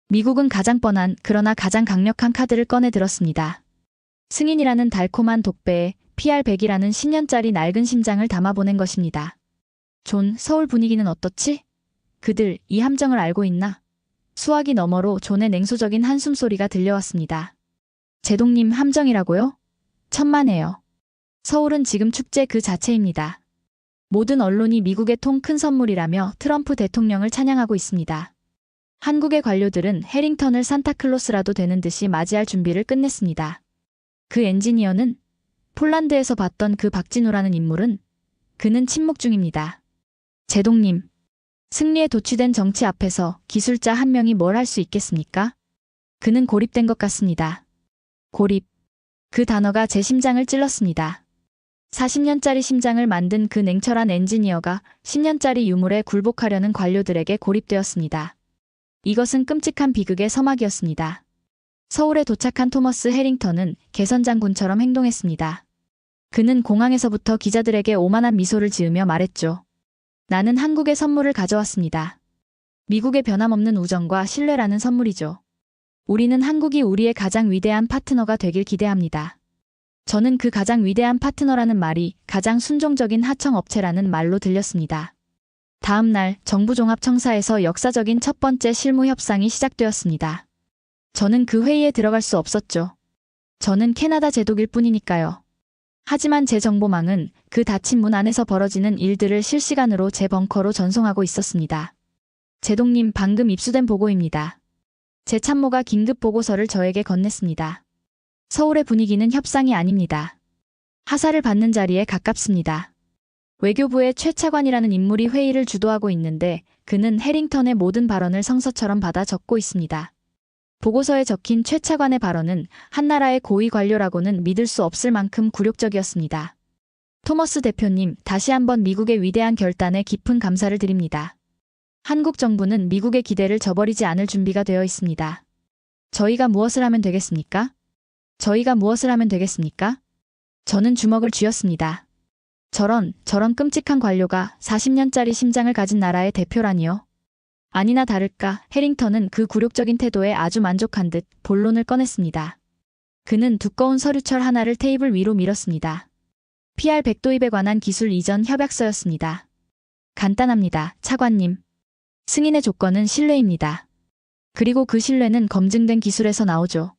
미국은 가장 뻔한 그러나 가장 강력한 카드를 꺼내 들었습니다. 승인이라는 달콤한 독배에 PR100이라는 10년짜리 낡은 심장을 담아보낸 것입니다. 존, 서울 분위기는 어떻지? 그들 이 함정을 알고 있나? 수화기 너머로 존의 냉소적인 한숨소리가 들려왔습니다. 제동님 함정이라고요? 천만에요. 서울은 지금 축제 그 자체입니다. 모든 언론이 미국의 통 큰 선물이라며 트럼프 대통령을 찬양하고 있습니다. 한국의 관료들은 해링턴을 산타클로스라도 되는 듯이 맞이할 준비를 끝냈습니다. 그 엔지니어는 폴란드에서 봤던 그 박진우라는 인물은 그는 침묵 중입니다. 제동님, 승리에 도취된 정치 앞에서 기술자 한 명이 뭘 할 수 있겠습니까? 그는 고립된 것 같습니다. 고립. 그 단어가 제 심장을 찔렀습니다. 40년짜리 심장을 만든 그 냉철한 엔지니어가 10년짜리 유물에 굴복하려는 관료들에게 고립되었습니다. 이것은 끔찍한 비극의 서막이었습니다. 서울에 도착한 토머스 해링턴은 개선장군처럼 행동했습니다. 그는 공항에서부터 기자들에게 오만한 미소를 지으며 말했죠. 나는 한국의 선물을 가져왔습니다. 미국의 변함없는 우정과 신뢰라는 선물이죠. 우리는 한국이 우리의 가장 위대한 파트너가 되길 기대합니다. 저는 그 가장 위대한 파트너라는 말이 가장 순종적인 하청업체라는 말로 들렸습니다. 다음 날 정부종합청사에서 역사적인 첫 번째 실무 협상이 시작되었습니다. 저는 그 회의에 들어갈 수 없었죠. 저는 캐나다 제독일 뿐이니까요. 하지만 제 정보망은 그 닫힌 문 안에서 벌어지는 일들을 실시간으로 제 벙커로 전송하고 있었습니다. 제동님, 방금 입수된 보고입니다. 제 참모가 긴급 보고서를 저에게 건넸습니다. 서울의 분위기는 협상이 아닙니다. 하사를 받는 자리에 가깝습니다. 외교부의 최 차관이라는 인물이 회의를 주도하고 있는데 그는 해링턴의 모든 발언을 성서처럼 받아 적고 있습니다. 보고서에 적힌 최 차관의 발언은 한 나라의 고위 관료라고는 믿을 수 없을 만큼 굴욕적이었습니다. 토머스 대표님, 다시 한번 미국의 위대한 결단에 깊은 감사를 드립니다. 한국 정부는 미국의 기대를 저버리지 않을 준비가 되어 있습니다. 저희가 무엇을 하면 되겠습니까? 저희가 무엇을 하면 되겠습니까? 저는 주먹을 쥐었습니다. 저런 끔찍한 관료가 40년짜리 심장을 가진 나라의 대표라니요. 아니나 다를까 해링턴은 그 굴욕적인 태도에 아주 만족한 듯 본론을 꺼냈습니다. 그는 두꺼운 서류철 하나를 테이블 위로 밀었습니다. PR100 도입에 관한 기술 이전 협약서였습니다. 간단합니다, 차관님. 승인의 조건은 신뢰입니다. 그리고 그 신뢰는 검증된 기술에서 나오죠.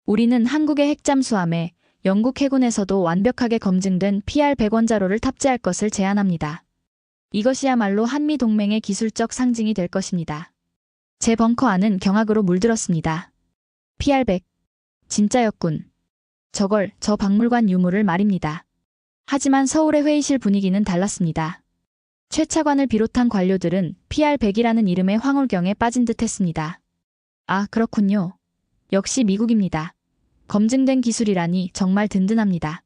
우리는 한국의 핵잠수함에 영국 해군에서도 완벽하게 검증된 PR100 원자로를 탑재할 것을 제안합니다. 이것이야말로 한미 동맹의 기술적 상징이 될 것입니다. 제 벙커 안은 경악으로 물들었습니다. PR100. 진짜였군. 저 박물관 유물을 말입니다. 하지만 서울의 회의실 분위기는 달랐습니다. 최 차관을 비롯한 관료들은 PR100이라는 이름의 황홀경에 빠진 듯 했습니다. 아, 그렇군요. 역시 미국입니다. 검증된 기술이라니 정말 든든합니다.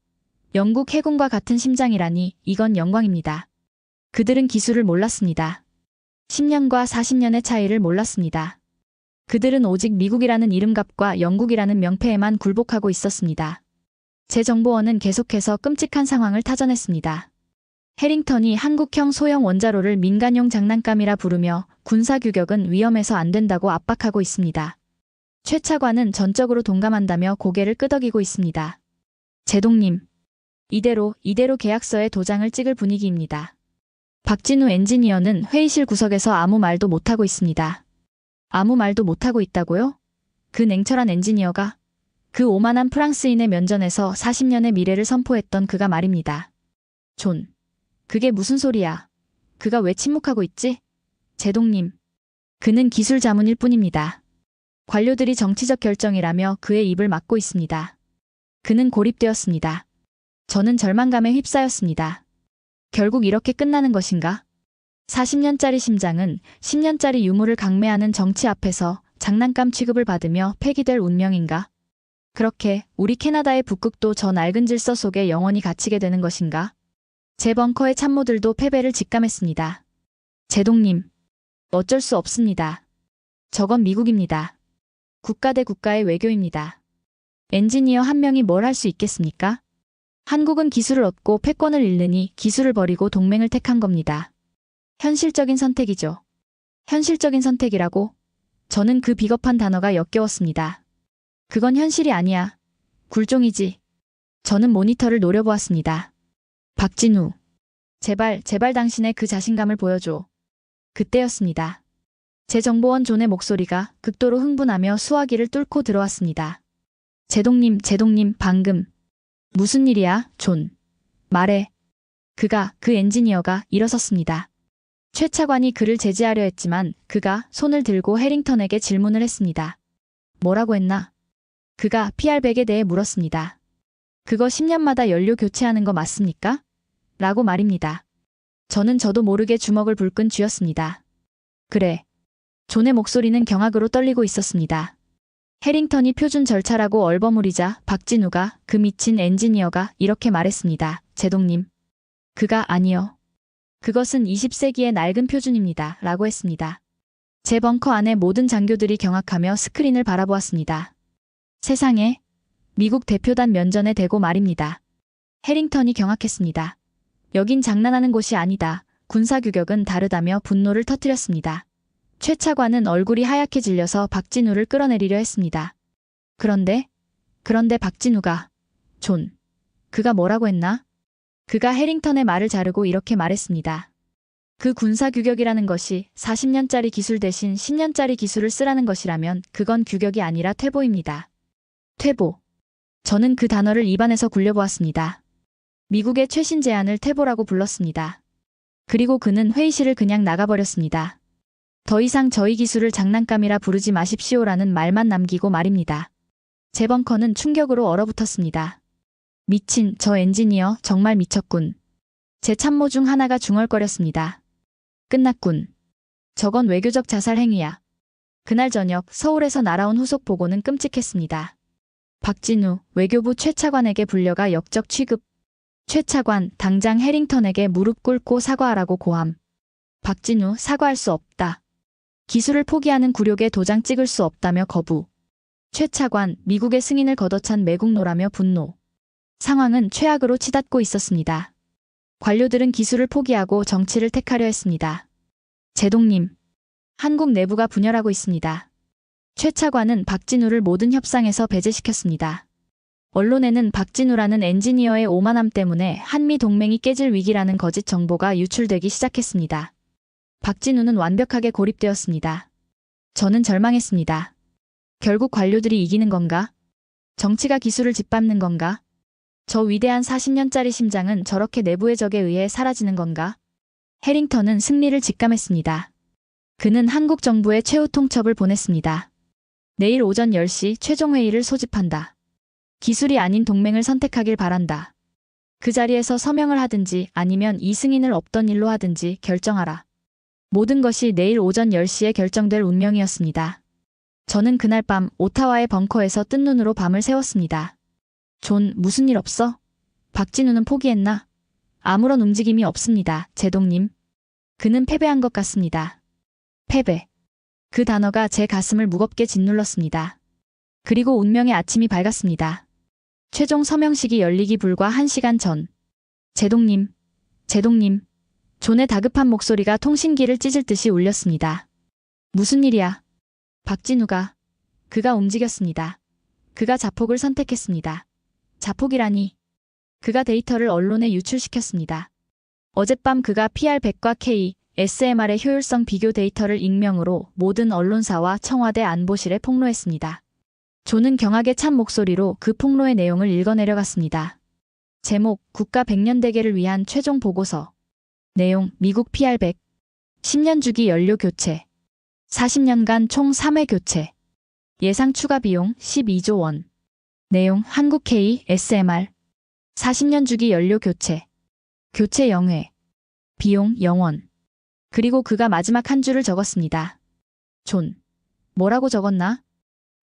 영국 해군과 같은 심장이라니 이건 영광입니다. 그들은 기술을 몰랐습니다. 10년과 40년의 차이를 몰랐습니다. 그들은 오직 미국이라는 이름값과 영국이라는 명패에만 굴복하고 있었습니다. 제 정보원은 계속해서 끔찍한 상황을 타전했습니다. 해링턴이 한국형 소형 원자로를 민간용 장난감이라 부르며 군사규격은 위험해서 안 된다고 압박하고 있습니다. 최 차관은 전적으로 동감한다며 고개를 끄덕이고 있습니다. 제동님. 이대로 계약서에 도장을 찍을 분위기입니다. 박진우 엔지니어는 회의실 구석에서 아무 말도 못하고 있습니다. 아무 말도 못하고 있다고요? 그 냉철한 엔지니어가, 그 오만한 프랑스인의 면전에서 40년의 미래를 선포했던 그가 말입니다. 존, 그게 무슨 소리야? 그가 왜 침묵하고 있지? 제동님, 그는 기술 자문일 뿐입니다. 관료들이 정치적 결정이라며 그의 입을 막고 있습니다. 그는 고립되었습니다. 저는 절망감에 휩싸였습니다. 결국 이렇게 끝나는 것인가? 40년짜리 심장은 10년짜리 유물을 강매하는 정치 앞에서 장난감 취급을 받으며 폐기될 운명인가? 그렇게 우리 캐나다의 북극도 저 낡은 질서 속에 영원히 갇히게 되는 것인가? 제 벙커의 참모들도 패배를 직감했습니다. 제동님, 어쩔 수 없습니다. 저건 미국입니다. 국가 대 국가의 외교입니다. 엔지니어 한 명이 뭘 할 수 있겠습니까? 한국은 기술을 얻고 패권을 잃느니 기술을 버리고 동맹을 택한 겁니다. 현실적인 선택이죠. 현실적인 선택이라고? 저는 그 비겁한 단어가 역겨웠습니다. 그건 현실이 아니야. 굴종이지. 저는 모니터를 노려보았습니다. 박진우. 제발 당신의 그 자신감을 보여줘. 그때였습니다. 제 정보원 존의 목소리가 극도로 흥분하며 수화기를 뚫고 들어왔습니다. 제동님, 방금. 무슨 일이야, 존? 말해. 그 엔지니어가 일어섰습니다. 최 차관이 그를 제지하려 했지만 그가 손을 들고 해링턴에게 질문을 했습니다. 뭐라고 했나? 그가 PR100에 대해 물었습니다. 그거 10년마다 연료 교체하는 거 맞습니까? 라고 말입니다. 저도 모르게 주먹을 불끈 쥐었습니다. 그래. 존의 목소리는 경악으로 떨리고 있었습니다. 해링턴이 표준 절차라고 얼버무리자 박진우가, 그 미친 엔지니어가 이렇게 말했습니다. 제동님. 그가 아니요. 그것은 20세기의 낡은 표준입니다. 라고 했습니다. 제 벙커 안에 모든 장교들이 경악하며 스크린을 바라보았습니다. 세상에, 미국 대표단 면전에 대고 말입니다. 해링턴이 경악했습니다. 여긴 장난하는 곳이 아니다. 군사규격은 다르다며 분노를 터뜨렸습니다. 최 차관은 얼굴이 하얗게 질려서 박진우를 끌어내리려 했습니다. 그런데 박진우가, 존, 그가 뭐라고 했나? 그가 해링턴의 말을 자르고 이렇게 말했습니다. 그 군사규격이라는 것이 40년짜리 기술 대신 10년짜리 기술을 쓰라는 것이라면 그건 규격이 아니라 퇴보입니다. 퇴보. 저는 그 단어를 입안에서 굴려보았습니다. 미국의 최신 제안을 퇴보라고 불렀습니다. 그리고 그는 회의실을 그냥 나가버렸습니다. 더 이상 저희 기술을 장난감이라 부르지 마십시오라는 말만 남기고 말입니다. 제 벙커는 충격으로 얼어붙었습니다. 미친 저 엔지니어 정말 미쳤군. 제 참모 중 하나가 중얼거렸습니다. 끝났군. 저건 외교적 자살 행위야. 그날 저녁 서울에서 날아온 후속 보고는 끔찍했습니다. 박진우 외교부 최 차관에게 불려가 역적 취급. 최 차관 당장 해링턴에게 무릎 꿇고 사과하라고 고함. 박진우 사과할 수 없다. 기술을 포기하는 굴욕에 도장 찍을 수 없다며 거부. 최 차관 미국의 승인을 걷어찬 매국노라며 분노. 상황은 최악으로 치닫고 있었습니다. 관료들은 기술을 포기하고 정치를 택하려 했습니다. 제동님. 한국 내부가 분열하고 있습니다. 최 차관은 박진우를 모든 협상에서 배제시켰습니다. 언론에는 박진우라는 엔지니어의 오만함 때문에 한미 동맹이 깨질 위기라는 거짓 정보가 유출되기 시작했습니다. 박진우는 완벽하게 고립되었습니다. 저는 절망했습니다. 결국 관료들이 이기는 건가? 정치가 기술을 짓밟는 건가? 저 위대한 40년짜리 심장은 저렇게 내부의 적에 의해 사라지는 건가? 해링턴은 승리를 직감했습니다. 그는 한국 정부에 최후 통첩을 보냈습니다. 내일 오전 10시 최종회의를 소집한다. 기술이 아닌 동맹을 선택하길 바란다. 그 자리에서 서명을 하든지 아니면 이 승인을 없던 일로 하든지 결정하라. 모든 것이 내일 오전 10시에 결정될 운명이었습니다. 저는 그날 밤 오타와의 벙커에서 뜬 눈으로 밤을 새웠습니다. 존, 무슨 일 없어? 박진우는 포기했나? 아무런 움직임이 없습니다, 제동님. 그는 패배한 것 같습니다. 패배. 그 단어가 제 가슴을 무겁게 짓눌렀습니다. 그리고 운명의 아침이 밝았습니다. 최종 서명식이 열리기 불과 1시간 전. 제동님. 존의 다급한 목소리가 통신기를 찢을 듯이 울렸습니다. 무슨 일이야? 박진우가. 그가 움직였습니다. 그가 자폭을 선택했습니다. 자폭이라니. 그가 데이터를 언론에 유출시켰습니다. 어젯밤 그가 PR100과 KSMR의 효율성 비교 데이터를 익명으로 모든 언론사와 청와대 안보실에 폭로했습니다. 존은 경악에 찬 목소리로 그 폭로의 내용을 읽어내려갔습니다. 제목, 국가 100년 대계를 위한 최종 보고서. 내용, 미국 PR100. 10년 주기 연료 교체. 40년간 총 3회 교체. 예상 추가 비용 12조 원. 내용, 한국 KSMR. 40년 주기 연료 교체. 교체 0회. 비용 0원. 그리고 그가 마지막 한 줄을 적었습니다. 존. 뭐라고 적었나?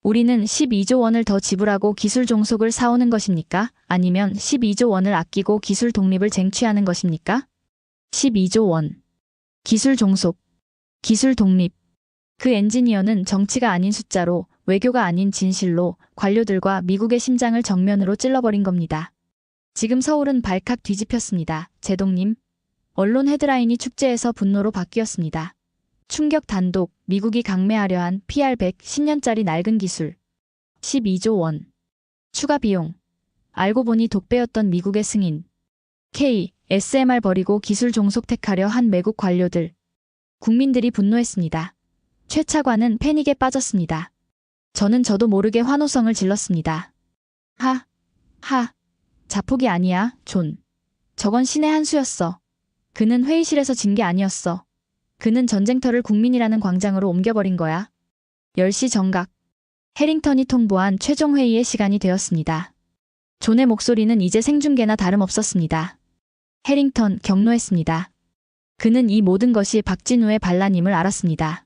우리는 12조 원을 더 지불하고 기술 종속을 사오는 것입니까? 아니면 12조 원을 아끼고 기술 독립을 쟁취하는 것입니까? 12조 원. 기술 종속. 기술 독립. 그 엔지니어는 정치가 아닌 숫자로, 외교가 아닌 진실로 관료들과 미국의 심장을 정면으로 찔러버린 겁니다. 지금 서울은 발칵 뒤집혔습니다. 제동님. 언론 헤드라인이 축제에서 분노로 바뀌었습니다. 충격 단독, 미국이 강매하려 한 PR100 10년짜리 낡은 기술. 12조 원. 추가 비용. 알고 보니 독배였던 미국의 승인. KSMR 버리고 기술 종속택하려 한 외국 관료들. 국민들이 분노했습니다. 최 차관은 패닉에 빠졌습니다. 저도 모르게 환호성을 질렀습니다. 자폭이 아니야, 존. 저건 신의 한 수였어. 그는 회의실에서 진 게 아니었어. 그는 전쟁터를 국민이라는 광장으로 옮겨버린 거야. 10시 정각. 해링턴이 통보한 최종 회의의 시간이 되었습니다. 존의 목소리는 이제 생중계나 다름없었습니다. 해링턴 경로했습니다. 그는 이 모든 것이 박진우의 반란임을 알았습니다.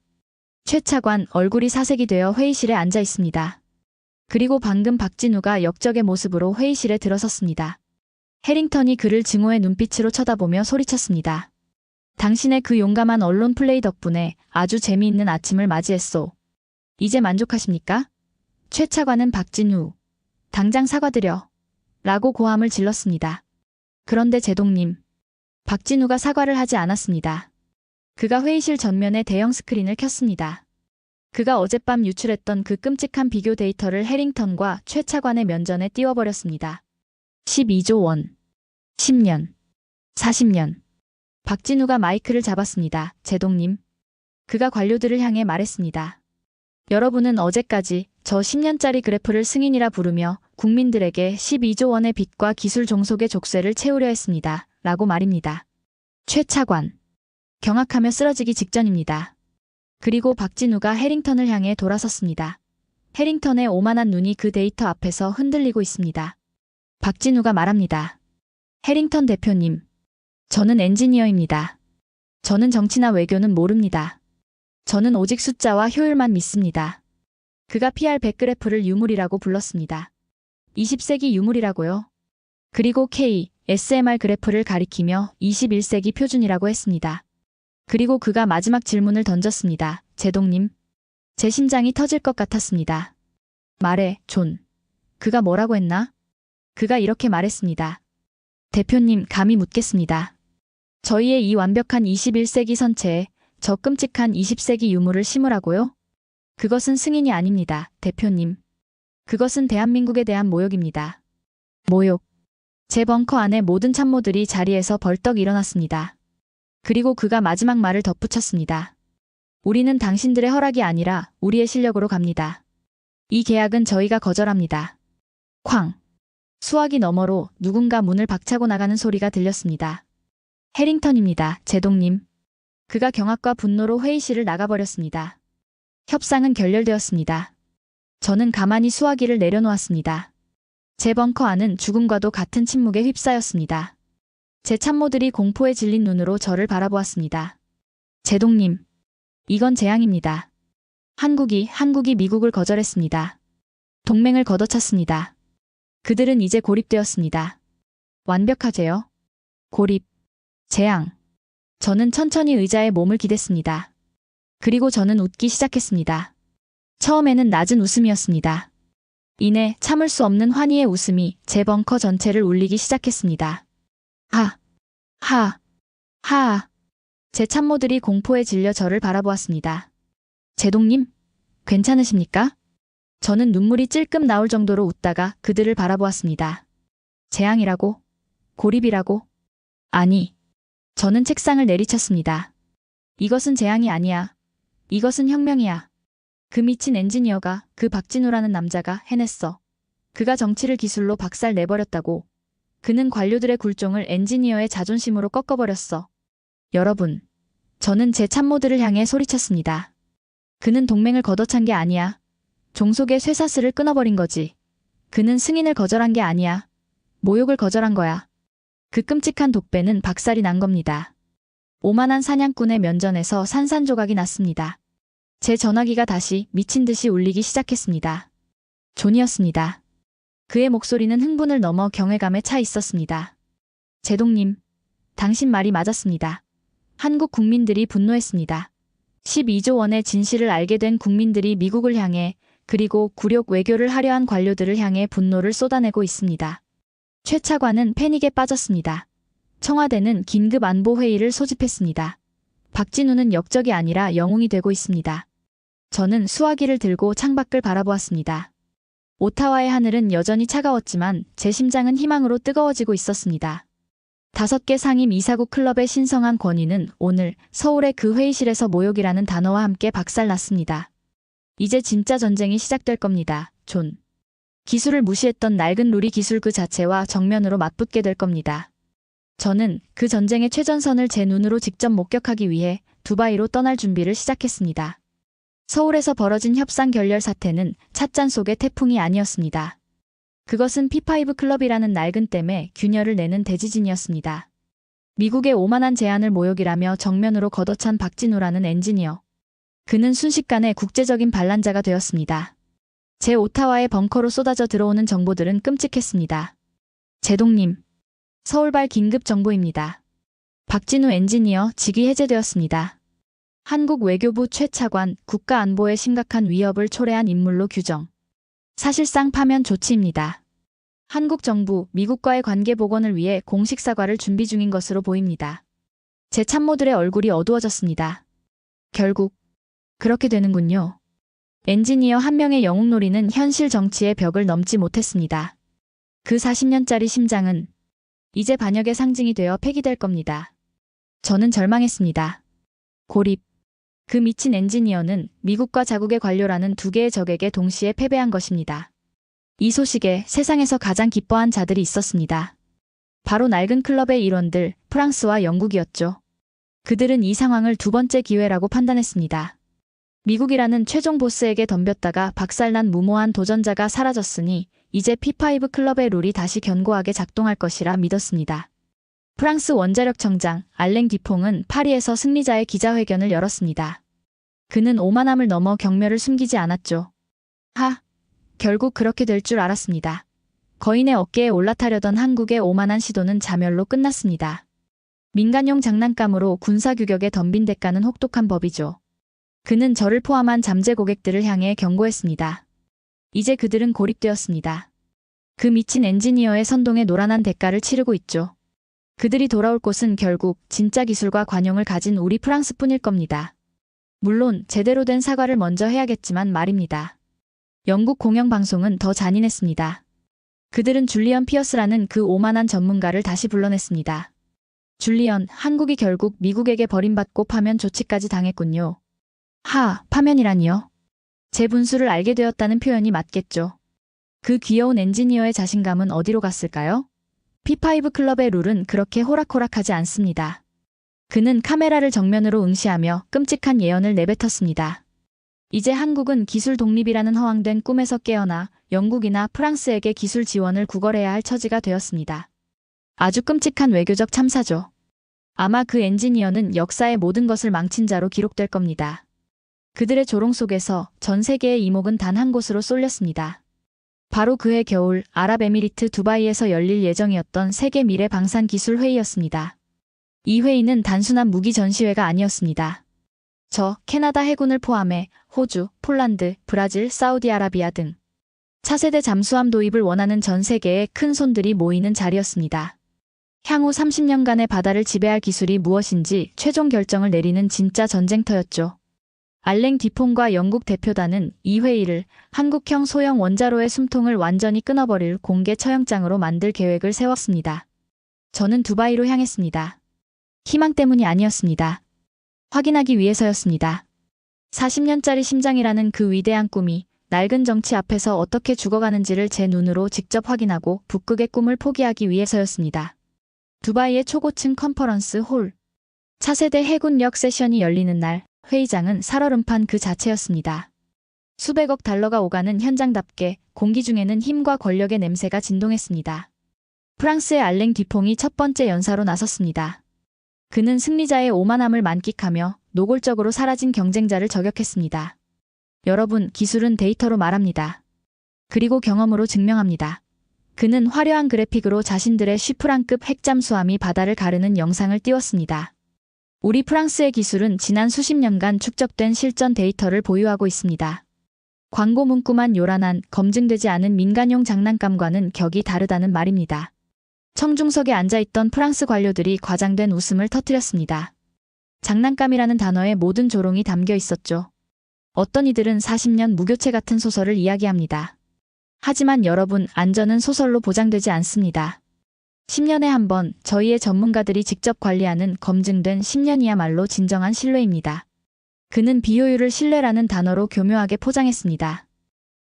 최 차관 얼굴이 사색이 되어 회의실에 앉아 있습니다. 그리고 방금 박진우가 역적의 모습으로 회의실에 들어섰습니다. 해링턴이 그를 증오의 눈빛으로 쳐다보며 소리쳤습니다. 당신의 그 용감한 언론 플레이 덕분에 아주 재미있는 아침을 맞이했소. 이제 만족하십니까? 최 차관은 박진우. 당장 사과드려. 라고 고함을 질렀습니다. 그런데 제동님. 박진우가 사과를 하지 않았습니다. 그가 회의실 전면에 대형 스크린을 켰습니다. 그가 어젯밤 유출했던 그 끔찍한 비교 데이터를 해링턴과 최 차관의 면전에 띄워버렸습니다. 12조 원. 10년. 40년. 박진우가 마이크를 잡았습니다. 제동님. 그가 관료들을 향해 말했습니다. 여러분은 어제까지 저 10년짜리 그래프를 승인이라 부르며 국민들에게 12조 원의 빚과 기술 종속의 족쇄를 채우려 했습니다. 라고 말입니다. 최 차관. 경악하며 쓰러지기 직전입니다. 그리고 박진우가 해링턴을 향해 돌아섰습니다. 해링턴의 오만한 눈이 그 데이터 앞에서 흔들리고 있습니다. 박진우가 말합니다. 해링턴 대표님. 저는 엔지니어입니다. 저는 정치나 외교는 모릅니다. 저는 오직 숫자와 효율만 믿습니다. 그가 PR100 그래프를 유물이라고 불렀습니다. 20세기 유물이라고요. 그리고 KSMR 그래프를 가리키며 21세기 표준이라고 했습니다. 그리고 그가 마지막 질문을 던졌습니다. 제동님. 제 심장이 터질 것 같았습니다. 말해, 존. 그가 뭐라고 했나? 그가 이렇게 말했습니다. 대표님, 감히 묻겠습니다. 저희의 이 완벽한 21세기 선체에 저 끔찍한 20세기 유물을 심으라고요? 그것은 승인이 아닙니다, 대표님. 그것은 대한민국에 대한 모욕입니다. 모욕. 제 벙커 안에 모든 참모들이 자리에서 벌떡 일어났습니다. 그리고 그가 마지막 말을 덧붙였습니다. 우리는 당신들의 허락이 아니라 우리의 실력으로 갑니다. 이 계약은 저희가 거절합니다. 쾅. 수화기 너머로 누군가 문을 박차고 나가는 소리가 들렸습니다. 해링턴입니다, 제동님. 그가 경악과 분노로 회의실을 나가버렸습니다. 협상은 결렬되었습니다. 저는 가만히 수화기를 내려놓았습니다. 제 벙커 안은 죽음과도 같은 침묵에 휩싸였습니다. 제 참모들이 공포에 질린 눈으로 저를 바라보았습니다. 제동님. 이건 재앙입니다. 한국이 미국을 거절했습니다. 동맹을 걷어찼습니다. 그들은 이제 고립되었습니다. 완벽하제요. 고립. 재앙. 저는 천천히 의자에 몸을 기댔습니다. 그리고 저는 웃기 시작했습니다. 처음에는 낮은 웃음이었습니다. 이내 참을 수 없는 환희의 웃음이 제 벙커 전체를 울리기 시작했습니다. 하. 제 참모들이 공포에 질려 저를 바라보았습니다. 제동님, 괜찮으십니까? 저는 눈물이 찔끔 나올 정도로 웃다가 그들을 바라보았습니다. 재앙이라고? 고립이라고? 아니. 저는 책상을 내리쳤습니다. 이것은 재앙이 아니야. 이것은 혁명이야. 그 미친 엔지니어가, 그 박진우라는 남자가 해냈어. 그가 정치를 기술로 박살 내버렸다고. 그는 관료들의 굴종을 엔지니어의 자존심으로 꺾어버렸어. 여러분, 저는 제 참모들을 향해 소리쳤습니다. 그는 동맹을 걷어찬 게 아니야. 종속의 쇠사슬을 끊어버린 거지. 그는 승인을 거절한 게 아니야. 모욕을 거절한 거야. 그 끔찍한 독배는 박살이 난 겁니다. 오만한 사냥꾼의 면전에서 산산조각이 났습니다. 제 전화기가 다시 미친 듯이 울리기 시작했습니다. 존이었습니다. 그의 목소리는 흥분을 넘어 경외감에 차 있었습니다. 제동님, 당신 말이 맞았습니다. 한국 국민들이 분노했습니다. 12조 원의 진실을 알게 된 국민들이 미국을 향해 그리고 굴욕 외교를 하려 한 관료들을 향해 분노를 쏟아내고 있습니다. 최 차관은 패닉에 빠졌습니다. 청와대는 긴급 안보회의를 소집했습니다. 박진우는 역적이 아니라 영웅이 되고 있습니다. 저는 수화기를 들고 창밖을 바라보았습니다. 오타와의 하늘은 여전히 차가웠지만 제 심장은 희망으로 뜨거워지고 있었습니다. 5개 상임 이사국 클럽의 신성한 권위는 오늘 서울의 그 회의실에서 모욕이라는 단어와 함께 박살났습니다. 이제 진짜 전쟁이 시작될 겁니다. 존. 기술을 무시했던 낡은 루리 기술 그 자체와 정면으로 맞붙게 될 겁니다. 저는 그 전쟁의 최전선을 제 눈으로 직접 목격하기 위해 두바이로 떠날 준비를 시작했습니다. 서울에서 벌어진 협상 결렬 사태는 찻잔 속의 태풍이 아니었습니다. 그것은 P5 클럽이라는 낡은 댐에 균열을 내는 대지진이었습니다. 미국의 오만한 제안을 모욕이라며 정면으로 걷어찬 박진우라는 엔지니어. 그는 순식간에 국제적인 반란자가 되었습니다. 제 오타와의 벙커로 쏟아져 들어오는 정보들은 끔찍했습니다. 제동님, 서울발 긴급 정보입니다. 박진우 엔지니어 직위 해제되었습니다. 한국 외교부 최 차관 국가안보에 심각한 위협을 초래한 인물로 규정. 사실상 파면 조치입니다. 한국 정부, 미국과의 관계 복원을 위해 공식 사과를 준비 중인 것으로 보입니다. 제 참모들의 얼굴이 어두워졌습니다. 결국 그렇게 되는군요. 엔지니어 한 명의 영웅놀이는 현실 정치의 벽을 넘지 못했습니다. 그 40년짜리 심장은 이제 반역의 상징이 되어 폐기될 겁니다. 저는 절망했습니다. 고립. 그 미친 엔지니어는 미국과 자국의 관료라는 두 개의 적에게 동시에 패배한 것입니다. 이 소식에 세상에서 가장 기뻐한 자들이 있었습니다. 바로 낡은 클럽의 일원들, 프랑스와 영국이었죠. 그들은 이 상황을 두 번째 기회라고 판단했습니다. 미국이라는 최종 보스에게 덤볐다가 박살난 무모한 도전자가 사라졌으니 이제 P5 클럽의 룰이 다시 견고하게 작동할 것이라 믿었습니다. 프랑스 원자력 청장 알랭 디퐁은 파리에서 승리자의 기자회견을 열었습니다. 그는 오만함을 넘어 경멸을 숨기지 않았죠. 결국 그렇게 될 줄 알았습니다. 거인의 어깨에 올라타려던 한국의 오만한 시도는 자멸로 끝났습니다. 민간용 장난감으로 군사규격에 덤빈 대가는 혹독한 법이죠. 그는 저를 포함한 잠재 고객들을 향해 경고했습니다. 이제 그들은 고립되었습니다. 그 미친 엔지니어의 선동에 노란한 대가를 치르고 있죠. 그들이 돌아올 곳은 결국 진짜 기술과 관용을 가진 우리 프랑스뿐일 겁니다. 물론 제대로 된 사과를 먼저 해야겠지만 말입니다. 영국 공영방송은 더 잔인했습니다. 그들은 줄리언 피어스라는 그 오만한 전문가를 다시 불러냈습니다. 줄리언, 한국이 결국 미국에게 버림받고 파면 조치까지 당했군요. 파면이라니요? 제 분수를 알게 되었다는 표현이 맞겠죠. 그 귀여운 엔지니어의 자신감은 어디로 갔을까요? P5 클럽의 룰은 그렇게 호락호락하지 않습니다. 그는 카메라를 정면으로 응시하며 끔찍한 예언을 내뱉었습니다. 이제 한국은 기술 독립이라는 허황된 꿈에서 깨어나 영국이나 프랑스에게 기술 지원을 구걸해야 할 처지가 되었습니다. 아주 끔찍한 외교적 참사죠. 아마 그 엔지니어는 역사의 모든 것을 망친 자로 기록될 겁니다. 그들의 조롱 속에서 전 세계의 이목은 단 한 곳으로 쏠렸습니다. 바로 그해 겨울 아랍에미리트 두바이에서 열릴 예정이었던 세계 미래 방산 기술 회의였습니다. 이 회의는 단순한 무기 전시회가 아니었습니다. 캐나다 해군을 포함해 호주, 폴란드, 브라질, 사우디아라비아 등 차세대 잠수함 도입을 원하는 전 세계의 큰 손들이 모이는 자리였습니다. 향후 30년간의 바다를 지배할 기술이 무엇인지 최종 결정을 내리는 진짜 전쟁터였죠. 알랭 디퐁과 영국 대표단은 이 회의를 한국형 소형 원자로의 숨통을 완전히 끊어버릴 공개 처형장으로 만들 계획을 세웠습니다. 저는 두바이로 향했습니다. 희망 때문이 아니었습니다. 확인하기 위해서였습니다. 40년짜리 심장이라는 그 위대한 꿈이 낡은 정치 앞에서 어떻게 죽어가는지를 제 눈으로 직접 확인하고 북극의 꿈을 포기하기 위해서였습니다. 두바이의 초고층 컨퍼런스 홀. 차세대 해군력 세션이 열리는 날, 회의장은 살얼음판 그 자체였습니다. 수백억 달러가 오가는 현장답게 공기 중에는 힘과 권력의 냄새가 진동했습니다. 프랑스의 알랭 뒤퐁이 첫 번째 연사로 나섰습니다. 그는 승리자의 오만함을 만끽하며 노골적으로 사라진 경쟁자를 저격했습니다. 여러분, 기술은 데이터로 말합니다. 그리고 경험으로 증명합니다. 그는 화려한 그래픽으로 자신들의 쉬프랑급 핵잠수함이 바다를 가르는 영상을 띄웠습니다. 우리 프랑스의 기술은 지난 수십 년간 축적된 실전 데이터를 보유하고 있습니다. 광고 문구만 요란한 검증되지 않은 민간용 장난감과는 격이 다르다는 말입니다. 청중석에 앉아있던 프랑스 관료들이 과장된 웃음을 터뜨렸습니다. 장난감이라는 단어에 모든 조롱이 담겨 있었죠. 어떤 이들은 40년 무교체 같은 소설을 이야기합니다. 하지만 여러분, 안전은 소설로 보장되지 않습니다. 10년에 한 번 저희의 전문가들이 직접 관리하는 검증된 10년이야말로 진정한 신뢰입니다. 그는 비효율을 신뢰라는 단어로 교묘하게 포장했습니다.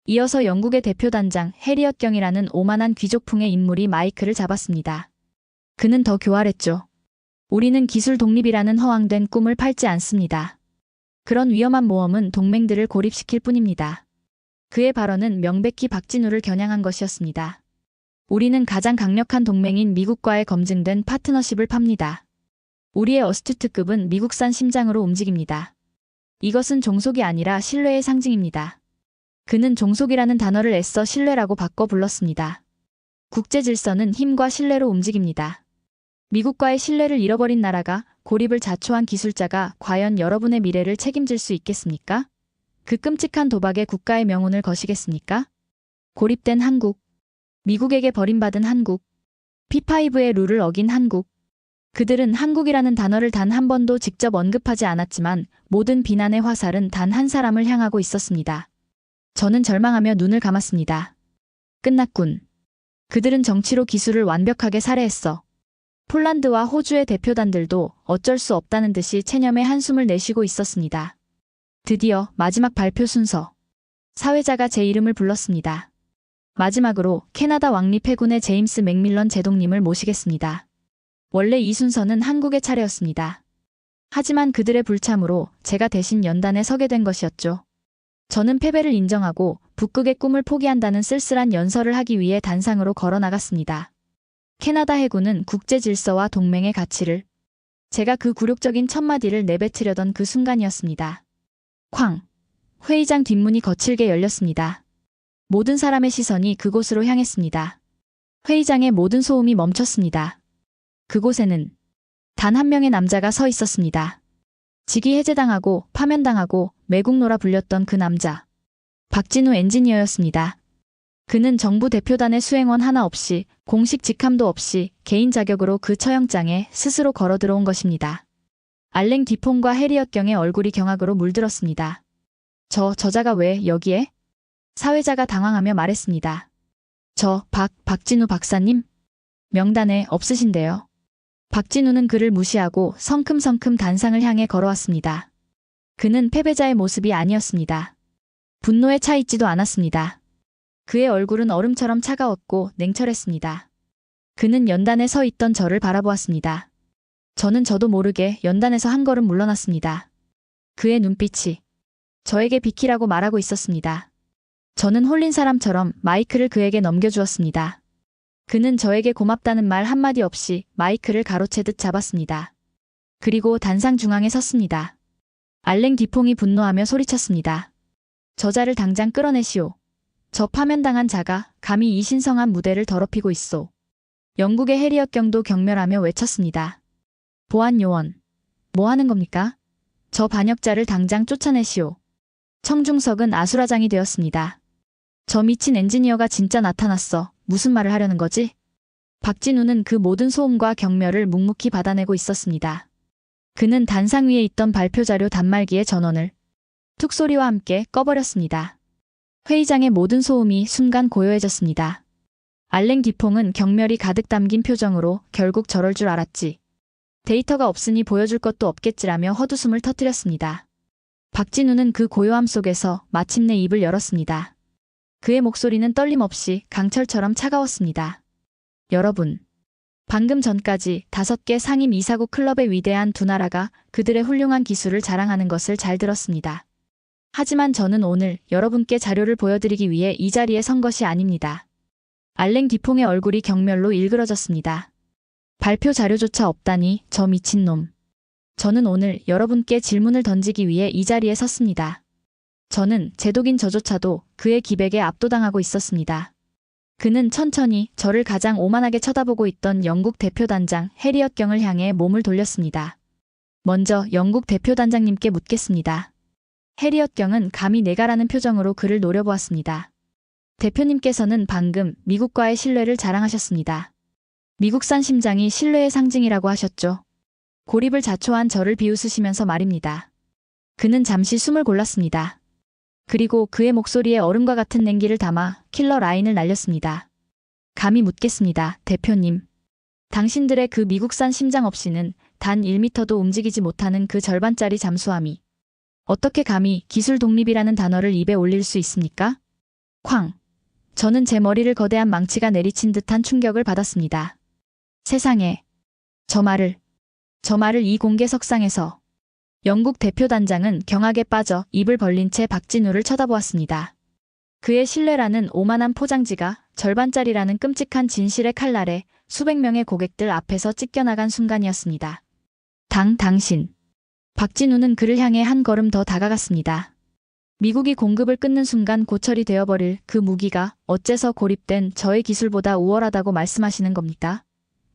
이어서 영국의 대표 단장 해리엇 경이라는 오만한 귀족풍의 인물이 마이크를 잡았습니다. 그는 더 교활했죠. 우리는 기술 독립이라는 허황된 꿈을 팔지 않습니다. 그런 위험한 모험은 동맹들을 고립시킬 뿐입니다. 그의 발언은 명백히 박진우를 겨냥한 것이었습니다. 우리는 가장 강력한 동맹인 미국과의 검증된 파트너십을 팝니다. 우리의 어스튜트급은 미국산 심장으로 움직입니다. 이것은 종속이 아니라 신뢰의 상징입니다. 그는 종속이라는 단어를 애써 신뢰라고 바꿔 불렀습니다. 국제 질서는 힘과 신뢰로 움직입니다. 미국과의 신뢰를 잃어버린 나라가, 고립을 자초한 기술자가 과연 여러분의 미래를 책임질 수 있겠습니까? 그 끔찍한 도박에 국가의 명운을 거시겠습니까? 고립된 한국. 미국에게 버림받은 한국. P5의 룰을 어긴 한국. 그들은 한국이라는 단어를 단 한 번도 직접 언급하지 않았지만 모든 비난의 화살은 단 한 사람을 향하고 있었습니다. 저는 절망하며 눈을 감았습니다. 끝났군. 그들은 정치로 기술을 완벽하게 살해했어. 폴란드와 호주의 대표단들도 어쩔 수 없다는 듯이 체념의 한숨을 내쉬고 있었습니다. 드디어 마지막 발표 순서. 사회자가 제 이름을 불렀습니다. 마지막으로 캐나다 왕립 해군의 제임스 맥밀런 제독님을 모시겠습니다. 원래 이 순서는 한국의 차례였습니다. 하지만 그들의 불참으로 제가 대신 연단에 서게 된 것이었죠. 저는 패배를 인정하고 북극의 꿈을 포기한다는 쓸쓸한 연설을 하기 위해 단상으로 걸어 나갔습니다. 캐나다 해군은 국제 질서와 동맹의 가치를, 제가 그 굴욕적인 첫마디를 내뱉으려던 그 순간이었습니다. 쾅! 회의장 뒷문이 거칠게 열렸습니다. 모든 사람의 시선이 그곳으로 향했습니다. 회의장의 모든 소음이 멈췄습니다. 그곳에는 단 한 명의 남자가 서 있었습니다. 직위 해제당하고 파면당하고 매국노라 불렸던 그 남자. 박진우 엔지니어였습니다. 그는 정부 대표단의 수행원 하나 없이, 공식 직함도 없이 개인 자격으로 그 처형장에 스스로 걸어 들어온 것입니다. 알랭 뒤퐁과 해리엇 경의 얼굴이 경악으로 물들었습니다. 저자가 왜 여기에? 사회자가 당황하며 말했습니다. 박진우 박사님? 명단에 없으신데요. 박진우는 그를 무시하고 성큼성큼 단상을 향해 걸어왔습니다. 그는 패배자의 모습이 아니었습니다. 분노에 차 있지도 않았습니다. 그의 얼굴은 얼음처럼 차가웠고 냉철했습니다. 그는 연단에 서 있던 저를 바라보았습니다. 저는 저도 모르게 연단에서 한 걸음 물러났습니다. 그의 눈빛이 저에게 비키라고 말하고 있었습니다. 저는 홀린 사람처럼 마이크를 그에게 넘겨주었습니다. 그는 저에게 고맙다는 말 한마디 없이 마이크를 가로채듯 잡았습니다. 그리고 단상 중앙에 섰습니다. 알랭 뒤퐁이 분노하며 소리쳤습니다. 저자를 당장 끌어내시오. 저 파면당한 자가 감히 이 신성한 무대를 더럽히고 있소. 영국의 해리엇 경도 경멸하며 외쳤습니다. 보안 요원. 뭐 하는 겁니까? 저 반역자를 당장 쫓아내시오. 청중석은 아수라장이 되었습니다. 저 미친 엔지니어가 진짜 나타났어. 무슨 말을 하려는 거지? 박진우는 그 모든 소음과 경멸을 묵묵히 받아내고 있었습니다. 그는 단상 위에 있던 발표자료 단말기의 전원을 툭 소리와 함께 꺼버렸습니다. 회의장의 모든 소음이 순간 고요해졌습니다. 알랭 뒤퐁은 경멸이 가득 담긴 표정으로 결국 저럴 줄 알았지. 데이터가 없으니 보여줄 것도 없겠지라며 헛웃음을 터뜨렸습니다. 박진우는 그 고요함 속에서 마침내 입을 열었습니다. 그의 목소리는 떨림 없이 강철처럼 차가웠습니다. 여러분, 방금 전까지 5개 상임 이사국 클럽의 위대한 두 나라가 그들의 훌륭한 기술을 자랑하는 것을 잘 들었습니다. 하지만 저는 오늘 여러분께 자료를 보여드리기 위해 이 자리에 선 것이 아닙니다. 알랭 디퐁의 얼굴이 경멸로 일그러졌습니다. 발표 자료조차 없다니 저 미친놈. 저는 오늘 여러분께 질문을 던지기 위해 이 자리에 섰습니다. 저는 제독인 저조차도 그의 기백에 압도당하고 있었습니다. 그는 천천히 저를 가장 오만하게 쳐다보고 있던 영국 대표단장 해리엇 경을 향해 몸을 돌렸습니다. 먼저 영국 대표단장님께 묻겠습니다. 해리엇 경은 감히 내가라는 표정으로 그를 노려보았습니다. 대표님께서는 방금 미국과의 신뢰를 자랑하셨습니다. 미국산 심장이 신뢰의 상징이라고 하셨죠. 고립을 자초한 저를 비웃으시면서 말입니다. 그는 잠시 숨을 골랐습니다. 그리고 그의 목소리에 얼음과 같은 냉기를 담아 킬러 라인을 날렸습니다. 감히 묻겠습니다, 대표님. 당신들의 그 미국산 심장 없이는 단 1m도 움직이지 못하는 그 절반짜리 잠수함이 어떻게 감히 기술 독립이라는 단어를 입에 올릴 수 있습니까? 쾅! 저는 제 머리를 거대한 망치가 내리친 듯한 충격을 받았습니다. 세상에! 저 말을 이 공개석상에서 영국 대표단장은 경악에 빠져 입을 벌린 채 박진우를 쳐다보았습니다. 그의 신뢰라는 오만한 포장지가 절반짜리라는 끔찍한 진실의 칼날에 수백 명의 고객들 앞에서 찢겨나간 순간이었습니다. 당신. 박진우는 그를 향해 한 걸음 더 다가갔습니다. 미국이 공급을 끊는 순간 고철이 되어버릴 그 무기가 어째서 고립된 저의 기술보다 우월하다고 말씀하시는 겁니까?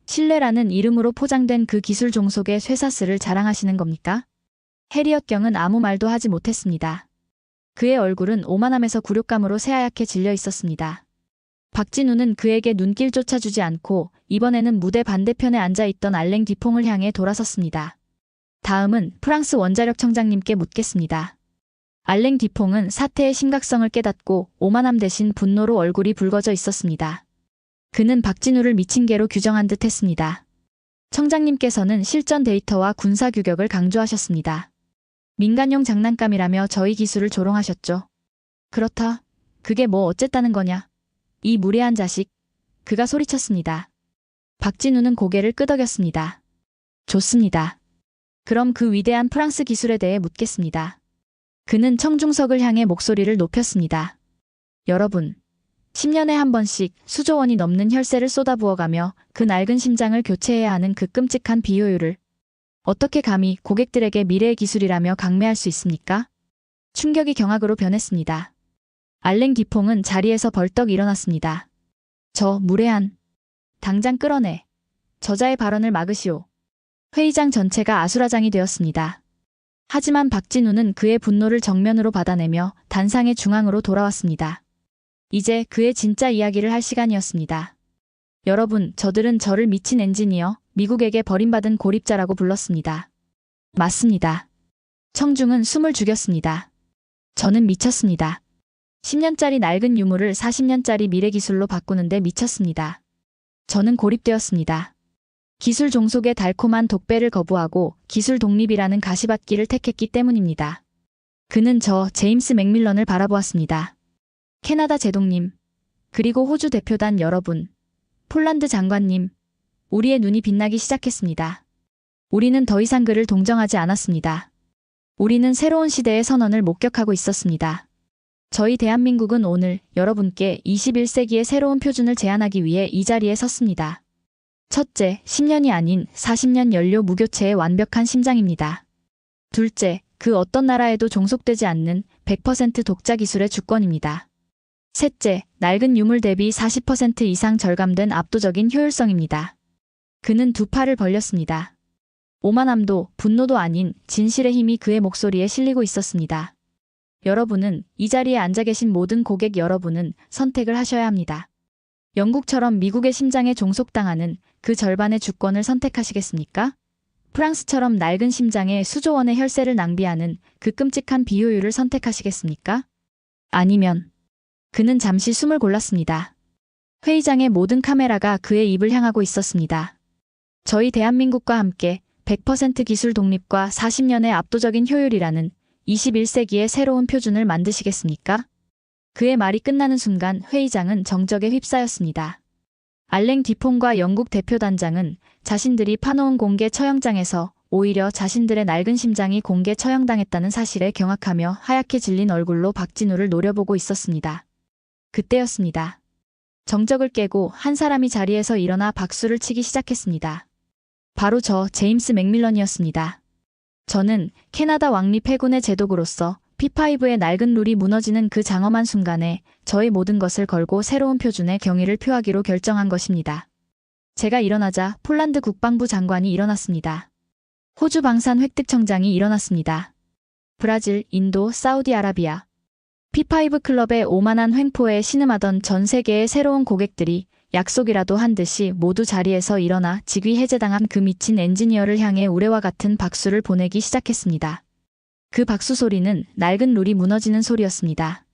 신뢰라는 이름으로 포장된 그 기술 종속의 쇠사슬을 자랑하시는 겁니까? 해리엇 경은 아무 말도 하지 못했습니다. 그의 얼굴은 오만함에서 굴욕감으로 새하얗게 질려 있었습니다. 박진우는 그에게 눈길조차 주지 않고 이번에는 무대 반대편에 앉아있던 알랭 디퐁을 향해 돌아섰습니다. 다음은 프랑스 원자력 청장님께 묻겠습니다. 알랭 디퐁은 사태의 심각성을 깨닫고 오만함 대신 분노로 얼굴이 붉어져 있었습니다. 그는 박진우를 미친 개로 규정한 듯 했습니다. 청장님께서는 실전 데이터와 군사 규격을 강조하셨습니다. 민간용 장난감이라며 저희 기술을 조롱하셨죠. 그렇다. 그게 뭐 어쨌다는 거냐. 이 무례한 자식. 그가 소리쳤습니다. 박진우는 고개를 끄덕였습니다. 좋습니다. 그럼 그 위대한 프랑스 기술에 대해 묻겠습니다. 그는 청중석을 향해 목소리를 높였습니다. 여러분, 10년에 한 번씩 수조 원이 넘는 혈세를 쏟아부어가며 그 낡은 심장을 교체해야 하는 그 끔찍한 비효율을 어떻게 감히 고객들에게 미래의 기술이라며 강매할 수 있습니까? 충격이 경악으로 변했습니다. 알랭 디퐁은 자리에서 벌떡 일어났습니다. 저 무례한. 당장 끌어내. 저자의 발언을 막으시오. 회의장 전체가 아수라장이 되었습니다. 하지만 박진우는 그의 분노를 정면으로 받아내며 단상의 중앙으로 돌아왔습니다. 이제 그의 진짜 이야기를 할 시간이었습니다. 여러분, 저들은 저를 미친 엔지니어, 미국에게 버림받은 고립자라고 불렀습니다. 맞습니다. 청중은 숨을 죽였습니다. 저는 미쳤습니다. 10년짜리 낡은 유물을 40년짜리 미래기술로 바꾸는데 미쳤습니다. 저는 고립되었습니다. 기술 종속의 달콤한 독배를 거부하고 기술 독립이라는 가시밭길을 택했기 때문입니다. 그는 저 제임스 맥밀런을 바라보았습니다. 캐나다 제독님, 그리고 호주 대표단 여러분, 폴란드 장관님, 우리의 눈이 빛나기 시작했습니다. 우리는 더 이상 그를 동정하지 않았습니다. 우리는 새로운 시대의 선언을 목격하고 있었습니다. 저희 대한민국은 오늘 여러분께 21세기의 새로운 표준을 제안하기 위해 이 자리에 섰습니다. 첫째, 10년이 아닌 40년 연료 무교체의 완벽한 심장입니다. 둘째, 그 어떤 나라에도 종속되지 않는 100% 독자 기술의 주권입니다. 셋째, 낡은 유물 대비 40% 이상 절감된 압도적인 효율성입니다. 그는 두 팔을 벌렸습니다. 오만함도 분노도 아닌 진실의 힘이 그의 목소리에 실리고 있었습니다. 여러분은, 이 자리에 앉아 계신 모든 고객 여러분은 선택을 하셔야 합니다. 영국처럼 미국의 심장에 종속당하는 그 절반의 주권을 선택하시겠습니까? 프랑스처럼 낡은 심장에 수조 원의 혈세를 낭비하는 그 끔찍한 비효율을 선택하시겠습니까? 아니면 그는 잠시 숨을 골랐습니다. 회의장의 모든 카메라가 그의 입을 향하고 있었습니다. 저희 대한민국과 함께 100% 기술 독립과 40년의 압도적인 효율이라는 21세기의 새로운 표준을 만드시겠습니까? 그의 말이 끝나는 순간 회의장은 정적에 휩싸였습니다. 알랭 디폰과 영국 대표단장은 자신들이 파놓은 공개 처형장에서 오히려 자신들의 낡은 심장이 공개 처형당했다는 사실에 경악하며 하얗게 질린 얼굴로 박진우를 노려보고 있었습니다. 그때였습니다. 정적을 깨고 한 사람이 자리에서 일어나 박수를 치기 시작했습니다. 바로 저 제임스 맥밀런이었습니다. 저는 캐나다 왕립 해군의 제독으로서 P5의 낡은 룰이 무너지는 그 장엄한 순간에 저의 모든 것을 걸고 새로운 표준의 경의를 표하기로 결정한 것입니다. 제가 일어나자 폴란드 국방부 장관이 일어났습니다. 호주 방산 획득청장이 일어났습니다. 브라질, 인도, 사우디아라비아. P5 클럽의 오만한 횡포에 신음하던 전 세계의 새로운 고객들이 약속이라도 한 듯이 모두 자리에서 일어나 직위 해제당한 그 미친 엔지니어를 향해 우레와 같은 박수를 보내기 시작했습니다. 그 박수 소리는 낡은 룰이 무너지는 소리였습니다.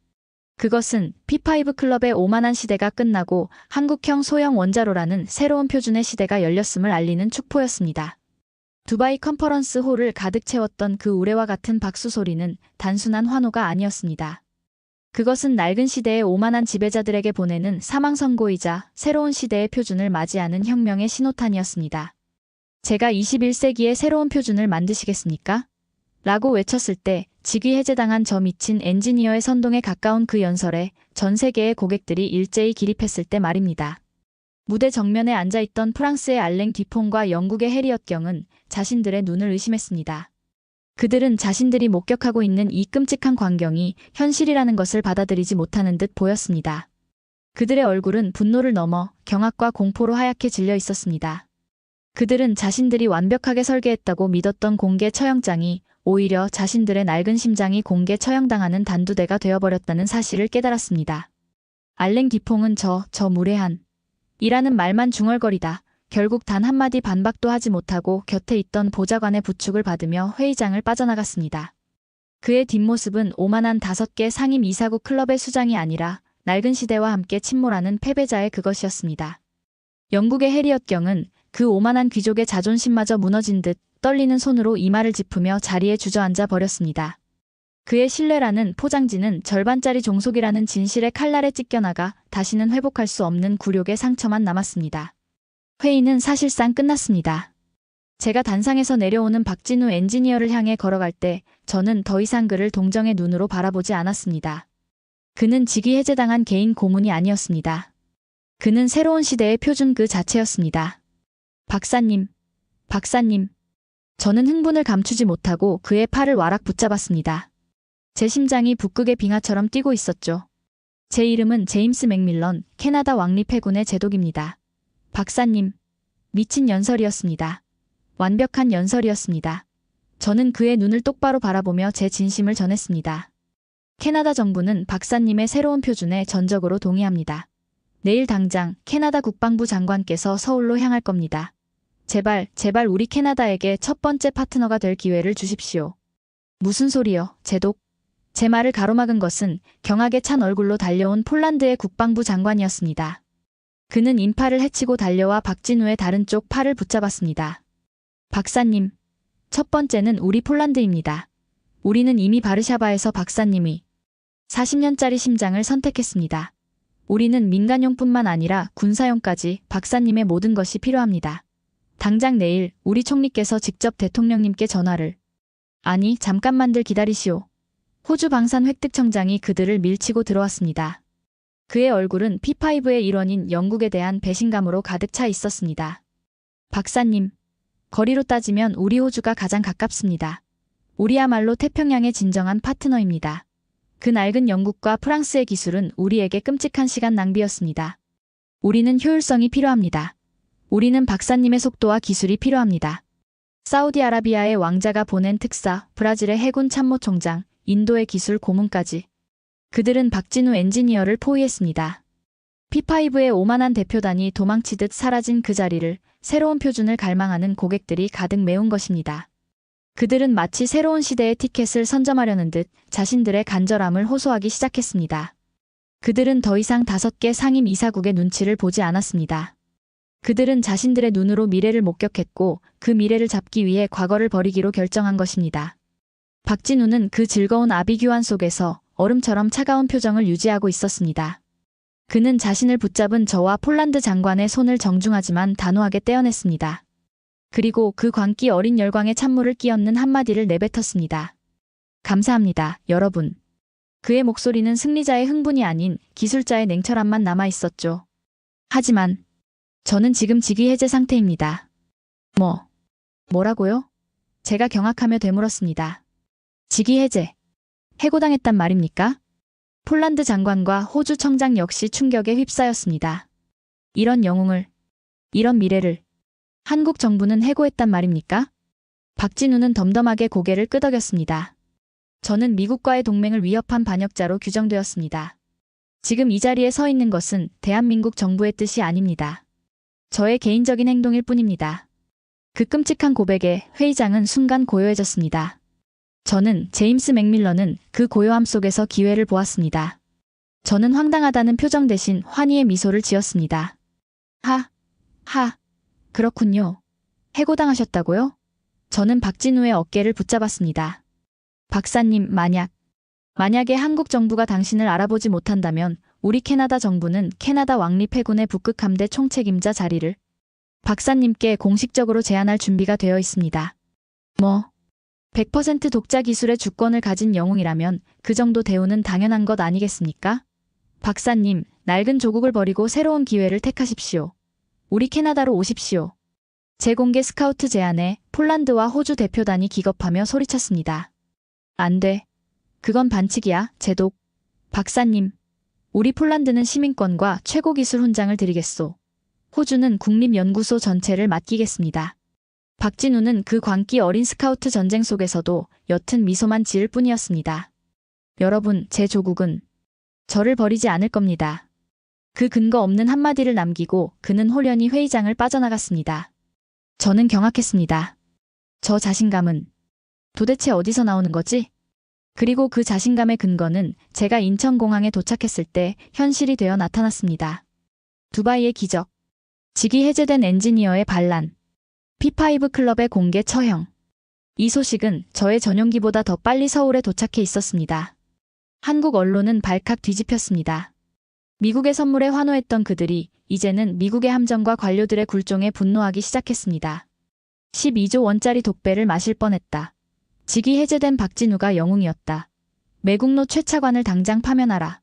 그것은 P5 클럽의 오만한 시대가 끝나고 한국형 소형 원자로라는 새로운 표준의 시대가 열렸음을 알리는 축포였습니다. 두바이 컨퍼런스 홀을 가득 채웠던 그 우레와 같은 박수 소리는 단순한 환호가 아니었습니다. 그것은 낡은 시대의 오만한 지배자들에게 보내는 사망 선고이자 새로운 시대의 표준을 맞이하는 혁명의 신호탄이었습니다. 제가 21세기의 새로운 표준을 만드시겠습니까? 라고 외쳤을 때 직위 해제당한 저 미친 엔지니어의 선동에 가까운 그 연설에 전 세계의 고객들이 일제히 기립했을 때 말입니다. 무대 정면에 앉아있던 프랑스의 알랭 디폰과 영국의 해리엇 경은 자신들의 눈을 의심했습니다. 그들은 자신들이 목격하고 있는 이 끔찍한 광경이 현실이라는 것을 받아들이지 못하는 듯 보였습니다. 그들의 얼굴은 분노를 넘어 경악과 공포로 하얗게 질려 있었습니다. 그들은 자신들이 완벽하게 설계했다고 믿었던 공개 처형장이 오히려 자신들의 낡은 심장이 공개 처형당하는 단두대가 되어버렸다는 사실을 깨달았습니다. 알랭 디퐁은 저 무례한 이라는 말만 중얼거리다 결국 단 한마디 반박도 하지 못하고 곁에 있던 보좌관의 부축을 받으며 회의장을 빠져나갔습니다. 그의 뒷모습은 오만한 5개 상임 이사국 클럽의 수장이 아니라 낡은 시대와 함께 침몰하는 패배자의 그것이었습니다. 영국의 해리엇 경은 그 오만한 귀족의 자존심마저 무너진 듯 떨리는 손으로 이마를 짚으며 자리에 주저앉아 버렸습니다. 그의 신뢰라는 포장지는 절반짜리 종속이라는 진실의 칼날에 찢겨나가 다시는 회복할 수 없는 굴욕의 상처만 남았습니다. 회의는 사실상 끝났습니다. 제가 단상에서 내려오는 박진우 엔지니어를 향해 걸어갈 때 저는 더 이상 그를 동정의 눈으로 바라보지 않았습니다. 그는 직위 해제당한 개인 고문이 아니었습니다. 그는 새로운 시대의 표준 그 자체였습니다. 박사님. 저는 흥분을 감추지 못하고 그의 팔을 와락 붙잡았습니다. 제 심장이 북극의 빙하처럼 뛰고 있었죠. 제 이름은 제임스 맥밀런, 캐나다 왕립 해군의 제독입니다. 박사님. 미친 연설이었습니다. 완벽한 연설이었습니다. 저는 그의 눈을 똑바로 바라보며 제 진심을 전했습니다. 캐나다 정부는 박사님의 새로운 표준에 전적으로 동의합니다. 내일 당장 캐나다 국방부 장관께서 서울로 향할 겁니다. 제발 우리 캐나다에게 첫 번째 파트너가 될 기회를 주십시오. 무슨 소리요, 제독? 제 말을 가로막은 것은 경악에 찬 얼굴로 달려온 폴란드의 국방부 장관이었습니다. 그는 인파를 헤치고 달려와 박진우의 다른 쪽 팔을 붙잡았습니다. 박사님, 첫 번째는 우리 폴란드입니다. 우리는 이미 바르샤바에서 박사님이 40년짜리 심장을 선택했습니다. 우리는 민간용뿐만 아니라 군사용까지 박사님의 모든 것이 필요합니다. 당장 내일 우리 총리께서 직접 대통령님께 전화를. 아니, 잠깐만들 기다리시오. 호주 방산 획득청장이 그들을 밀치고 들어왔습니다. 그의 얼굴은 P5의 일원인 영국에 대한 배신감으로 가득 차 있었습니다. 박사님, 거리로 따지면 우리 호주가 가장 가깝습니다. 우리야말로 태평양의 진정한 파트너입니다. 그 낡은 영국과 프랑스의 기술은 우리에게 끔찍한 시간 낭비였습니다. 우리는 효율성이 필요합니다. 우리는 박사님의 속도와 기술이 필요합니다. 사우디아라비아의 왕자가 보낸 특사, 브라질의 해군 참모총장, 인도의 기술 고문까지. 그들은 박진우 엔지니어를 포위했습니다. P5의 오만한 대표단이 도망치듯 사라진 그 자리를 새로운 표준을 갈망하는 고객들이 가득 메운 것입니다. 그들은 마치 새로운 시대의 티켓을 선점하려는 듯 자신들의 간절함을 호소하기 시작했습니다. 그들은 더 이상 5개 상임 이사국의 눈치를 보지 않았습니다. 그들은 자신들의 눈으로 미래를 목격했고 그 미래를 잡기 위해 과거를 버리기로 결정한 것입니다. 박진우는 그 즐거운 아비규환 속에서 얼음처럼 차가운 표정을 유지하고 있었습니다. 그는 자신을 붙잡은 저와 폴란드 장관의 손을 정중하지만 단호하게 떼어냈습니다. 그리고 그 광기 어린 열광에 찬물을 끼얹는 한마디를 내뱉었습니다. 감사합니다, 여러분. 그의 목소리는 승리자의 흥분이 아닌 기술자의 냉철함만 남아 있었죠. 하지만 저는 지금 직위 해제 상태입니다. 뭐라고요? 제가 경악하며 되물었습니다. 직위 해제. 해고당했단 말입니까? 폴란드 장관과 호주 청장 역시 충격에 휩싸였습니다. 이런 영웅을, 이런 미래를 한국 정부는 해고했단 말입니까? 박진우는 덤덤하게 고개를 끄덕였습니다. 저는 미국과의 동맹을 위협한 반역자로 규정되었습니다. 지금 이 자리에 서 있는 것은 대한민국 정부의 뜻이 아닙니다. 저의 개인적인 행동일 뿐입니다. 그 끔찍한 고백에 회의장은 순간 고요해졌습니다. 저는 제임스 맥밀런은 그 고요함 속에서 기회를 보았습니다. 저는 황당하다는 표정 대신 환희의 미소를 지었습니다. 그렇군요. 해고당하셨다고요? 저는 박진우의 어깨를 붙잡았습니다. 박사님, 만약에 한국 정부가 당신을 알아보지 못한다면 우리 캐나다 정부는 캐나다 왕립 해군의 북극 함대 총책임자 자리를 박사님께 공식적으로 제안할 준비가 되어 있습니다. 100% 독자 기술의 주권을 가진 영웅이라면 그 정도 대우는 당연한 것 아니겠습니까? 박사님, 낡은 조국을 버리고 새로운 기회를 택하십시오. 우리 캐나다로 오십시오. 제 공개 스카우트 제안에 폴란드와 호주 대표단이 기겁하며 소리쳤습니다. 안 돼. 그건 반칙이야, 제독. 박사님, 우리 폴란드는 시민권과 최고 기술 훈장을 드리겠소. 호주는 국립연구소 전체를 맡기겠습니다. 박진우는 그 광기 어린 스카우트 전쟁 속에서도 옅은 미소만 지을 뿐이었습니다. 여러분, 제 조국은 저를 버리지 않을 겁니다. 그 근거 없는 한마디를 남기고 그는 홀연히 회의장을 빠져나갔습니다. 저는 경악했습니다. 저 자신감은 도대체 어디서 나오는 거지? 그리고 그 자신감의 근거는 제가 인천공항에 도착했을 때 현실이 되어 나타났습니다. 두바이의 기적, 직위 해제된 엔지니어의 반란, P5 클럽의 공개 처형. 이 소식은 저의 전용기보다 더 빨리 서울에 도착해 있었습니다. 한국 언론은 발칵 뒤집혔습니다. 미국의 선물에 환호했던 그들이 이제는 미국의 함정과 관료들의 굴종에 분노하기 시작했습니다. 12조 원짜리 독배를 마실 뻔했다. 직위 해제된 박진우가 영웅이었다. 매국노 최 차관을 당장 파면하라.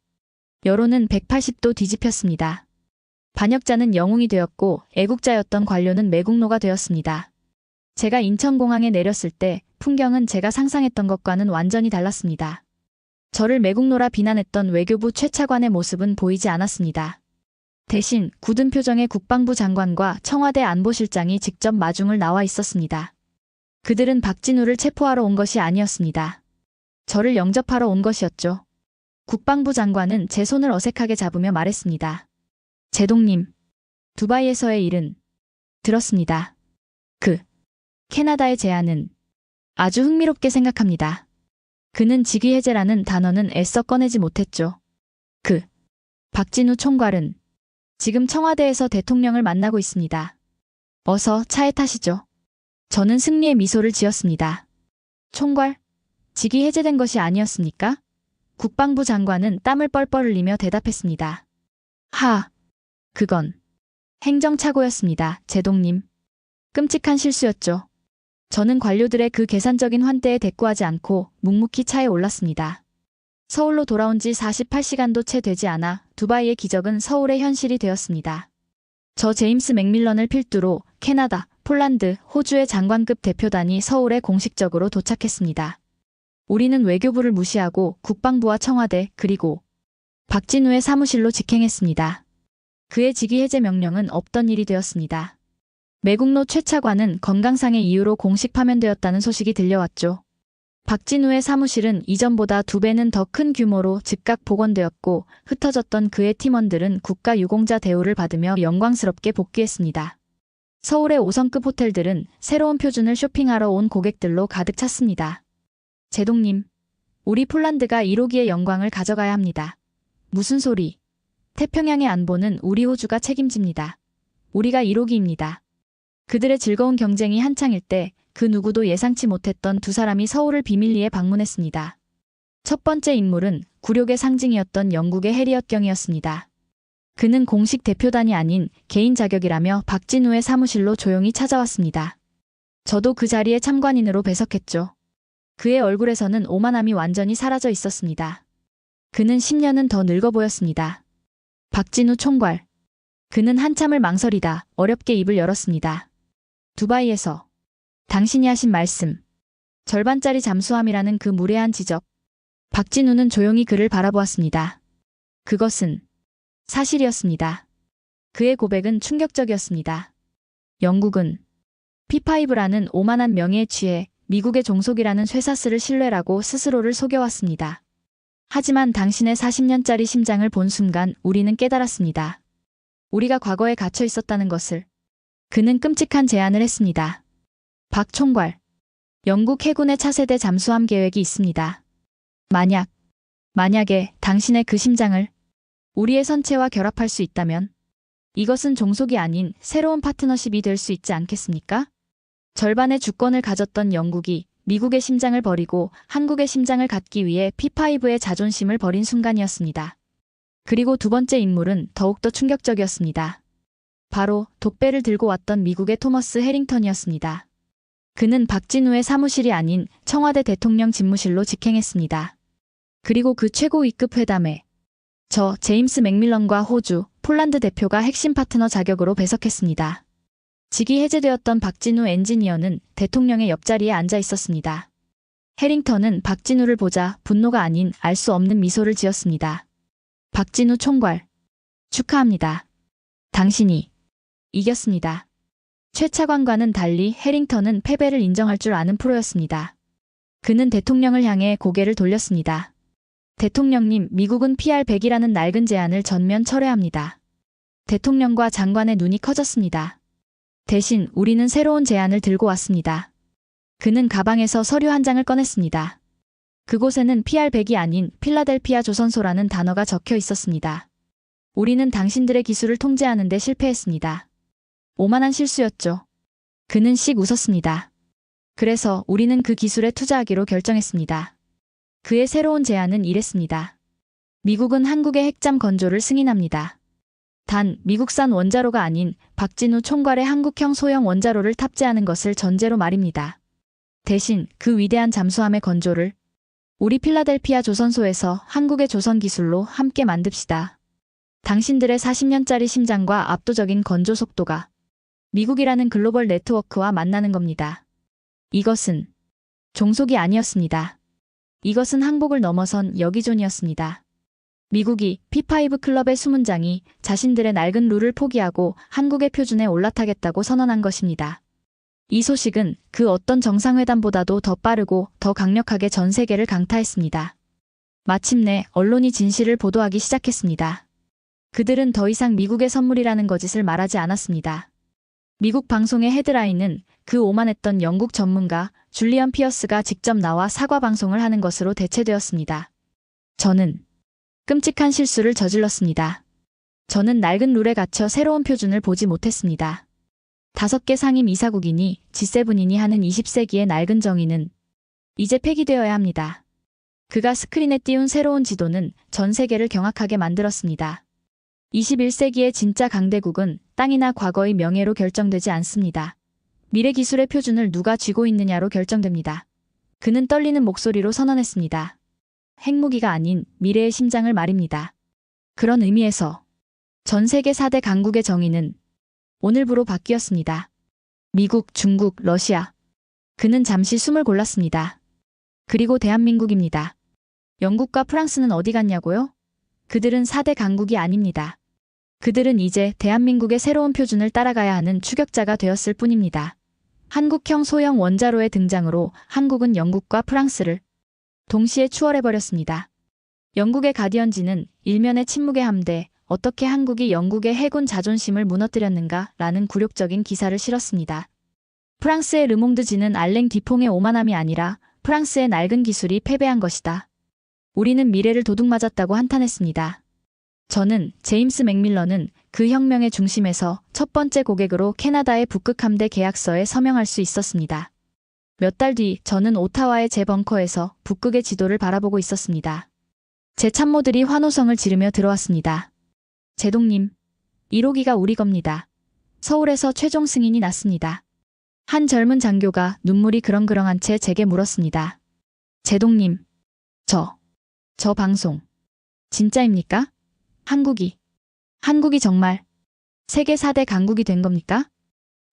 여론은 180도 뒤집혔습니다. 반역자는 영웅이 되었고 애국자였던 관료는 매국노가 되었습니다. 제가 인천공항에 내렸을 때 풍경은 제가 상상했던 것과는 완전히 달랐습니다. 저를 매국노라 비난했던 외교부 최 차관의 모습은 보이지 않았습니다. 대신 굳은 표정의 국방부 장관과 청와대 안보실장이 직접 마중을 나와 있었습니다. 그들은 박진우를 체포하러 온 것이 아니었습니다. 저를 영접하러 온 것이었죠. 국방부 장관은 제 손을 어색하게 잡으며 말했습니다. 제독님, 두바이에서의 일은 들었습니다. 캐나다의 제안은 아주 흥미롭게 생각합니다. 그는 직위 해제라는 단어는 애써 꺼내지 못했죠. 박진우 총괄은 지금 청와대에서 대통령을 만나고 있습니다. 어서 차에 타시죠. 저는 승리의 미소를 지었습니다. 총괄? 직위 해제된 것이 아니었습니까? 국방부 장관은 땀을 뻘뻘 흘리며 대답했습니다. 그건 행정착오였습니다, 제독님. 끔찍한 실수였죠. 저는 관료들의 그 계산적인 환대에 대꾸하지 않고 묵묵히 차에 올랐습니다. 서울로 돌아온 지 48시간도 채 되지 않아 두바이의 기적은 서울의 현실이 되었습니다. 저 제임스 맥밀런을 필두로 캐나다, 폴란드, 호주의 장관급 대표단이 서울에 공식적으로 도착했습니다. 우리는 외교부를 무시하고 국방부와 청와대 그리고 박진우의 사무실로 직행했습니다. 그의 직위 해제 명령은 없던 일이 되었습니다. 매국노 최 차관은 건강상의 이유로 공식 파면되었다는 소식이 들려왔죠. 박진우의 사무실은 이전보다 2배는 더 큰 규모로 즉각 복원되었고 흩어졌던 그의 팀원들은 국가유공자 대우를 받으며 영광스럽게 복귀했습니다. 서울의 5성급 호텔들은 새로운 표준을 쇼핑하러 온 고객들로 가득 찼습니다. 제독님, 우리 폴란드가 1호기의 영광을 가져가야 합니다. 무슨 소리? 태평양의 안보는 우리 호주가 책임집니다. 우리가 1호기입니다. 그들의 즐거운 경쟁이 한창일 때 그 누구도 예상치 못했던 두 사람이 서울을 비밀리에 방문했습니다. 첫 번째 인물은 굴욕의 상징이었던 영국의 해리엇 경이었습니다. 그는 공식 대표단이 아닌 개인 자격이라며 박진우의 사무실로 조용히 찾아왔습니다. 저도 그 자리에 참관인으로 배석했죠. 그의 얼굴에서는 오만함이 완전히 사라져 있었습니다. 그는 10년은 더 늙어 보였습니다. 박진우 총괄. 그는 한참을 망설이다 어렵게 입을 열었습니다. 두바이에서 당신이 하신 말씀. 절반짜리 잠수함이라는 그 무례한 지적. 박진우는 조용히 그를 바라보았습니다. 그것은 사실이었습니다. 그의 고백은 충격적이었습니다. 영국은 P5라는 오만한 명예에 취해 미국의 종속이라는 쇠사슬을 신뢰라고 스스로를 속여왔습니다. 하지만 당신의 40년짜리 심장을 본 순간 우리는 깨달았습니다. 우리가 과거에 갇혀 있었다는 것을. 그는 끔찍한 제안을 했습니다. 박 총괄. 영국 해군의 차세대 잠수함 계획이 있습니다. 만약에 당신의 그 심장을 우리의 선체와 결합할 수 있다면 이것은 종속이 아닌 새로운 파트너십이 될 수 있지 않겠습니까? 절반의 주권을 가졌던 영국이 미국의 심장을 버리고 한국의 심장을 갖기 위해 P5의 자존심을 버린 순간이었습니다. 그리고 두 번째 인물은 더욱더 충격적이었습니다. 바로 독배를 들고 왔던 미국의 토머스 해링턴이었습니다. 그는 박진우의 사무실이 아닌 청와대 대통령 집무실로 직행했습니다. 그리고 그 최고 위급 회담에 저 제임스 맥밀런과 호주, 폴란드 대표가 핵심 파트너 자격으로 배석했습니다. 직위 해제되었던 박진우 엔지니어는 대통령의 옆자리에 앉아 있었습니다. 해링턴은 박진우를 보자 분노가 아닌 알 수 없는 미소를 지었습니다. 박진우 총괄. 축하합니다. 당신이 이겼습니다. 최 차관과는 달리 해링턴은 패배를 인정할 줄 아는 프로였습니다. 그는 대통령을 향해 고개를 돌렸습니다. 대통령님, 미국은 PR100이라는 낡은 제안을 전면 철회합니다. 대통령과 장관의 눈이 커졌습니다. 대신 우리는 새로운 제안을 들고 왔습니다. 그는 가방에서 서류 한 장을 꺼냈습니다. 그곳에는 PR100이 아닌 필라델피아 조선소라는 단어가 적혀 있었습니다. 우리는 당신들의 기술을 통제하는 데 실패했습니다. 오만한 실수였죠. 그는 씩 웃었습니다. 그래서 우리는 그 기술에 투자하기로 결정했습니다. 그의 새로운 제안은 이랬습니다. 미국은 한국의 핵잠 건조를 승인합니다. 단 미국산 원자로가 아닌 박진우 총괄의 한국형 소형 원자로를 탑재하는 것을 전제로 말입니다. 대신 그 위대한 잠수함의 건조를 우리 필라델피아 조선소에서 한국의 조선 기술로 함께 만듭시다. 당신들의 40년짜리 심장과 압도적인 건조 속도가 미국이라는 글로벌 네트워크와 만나는 겁니다. 이것은 종속이 아니었습니다. 이것은 항복을 넘어선 여기존이었습니다. 미국이 P5 클럽의 수문장이 자신들의 낡은 룰을 포기하고 한국의 표준에 올라타겠다고 선언한 것입니다. 이 소식은 그 어떤 정상회담보다도 더 빠르고 더 강력하게 전 세계를 강타했습니다. 마침내 언론이 진실을 보도하기 시작했습니다. 그들은 더 이상 미국의 선물이라는 거짓을 말하지 않았습니다. 미국 방송의 헤드라인은 그 오만했던 영국 전문가 줄리언 피어스가 직접 나와 사과 방송을 하는 것으로 대체되었습니다. 저는 끔찍한 실수를 저질렀습니다. 저는 낡은 룰에 갇혀 새로운 표준을 보지 못했습니다. 5개 상임 이사국이니 G7이니 하는 20세기의 낡은 정의는 이제 폐기되어야 합니다. 그가 스크린에 띄운 새로운 지도는 전 세계를 경악하게 만들었습니다. 21세기의 진짜 강대국은 땅이나 과거의 명예로 결정되지 않습니다. 미래 기술의 표준을 누가 쥐고 있느냐로 결정됩니다. 그는 떨리는 목소리로 선언했습니다. 핵무기가 아닌 미래의 심장을 말입니다. 그런 의미에서 전 세계 4대 강국의 정의는 오늘부로 바뀌었습니다. 미국, 중국, 러시아. 그는 잠시 숨을 골랐습니다. 그리고 대한민국입니다. 영국과 프랑스는 어디 갔냐고요? 그들은 4대 강국이 아닙니다. 그들은 이제 대한민국의 새로운 표준을 따라가야 하는 추격자가 되었을 뿐입니다. 한국형 소형 원자로의 등장으로 한국은 영국과 프랑스를 동시에 추월해버렸습니다. 영국의 가디언지는 일면의 침묵의 함대, 어떻게 한국이 영국의 해군 자존심을 무너뜨렸는가 라는 굴욕적인 기사를 실었습니다. 프랑스의 르몽드지는 알랭 디퐁의 오만함이 아니라 프랑스의 낡은 기술이 패배한 것이다. 우리는 미래를 도둑맞았다고 한탄했습니다. 저는 제임스 맥밀런은 그 혁명의 중심에서 첫 번째 고객으로 캐나다의 북극 함대 계약서에 서명할 수 있었습니다. 몇 달 뒤 저는 오타와의 제 벙커에서 북극의 지도를 바라보고 있었습니다. 제 참모들이 환호성을 지르며 들어왔습니다. 제동님, 1호기가 우리 겁니다. 서울에서 최종 승인이 났습니다. 한 젊은 장교가 눈물이 그렁그렁한 채 제게 물었습니다. 제동님, 저 방송 진짜입니까? 한국이 정말 세계 4대 강국이 된 겁니까?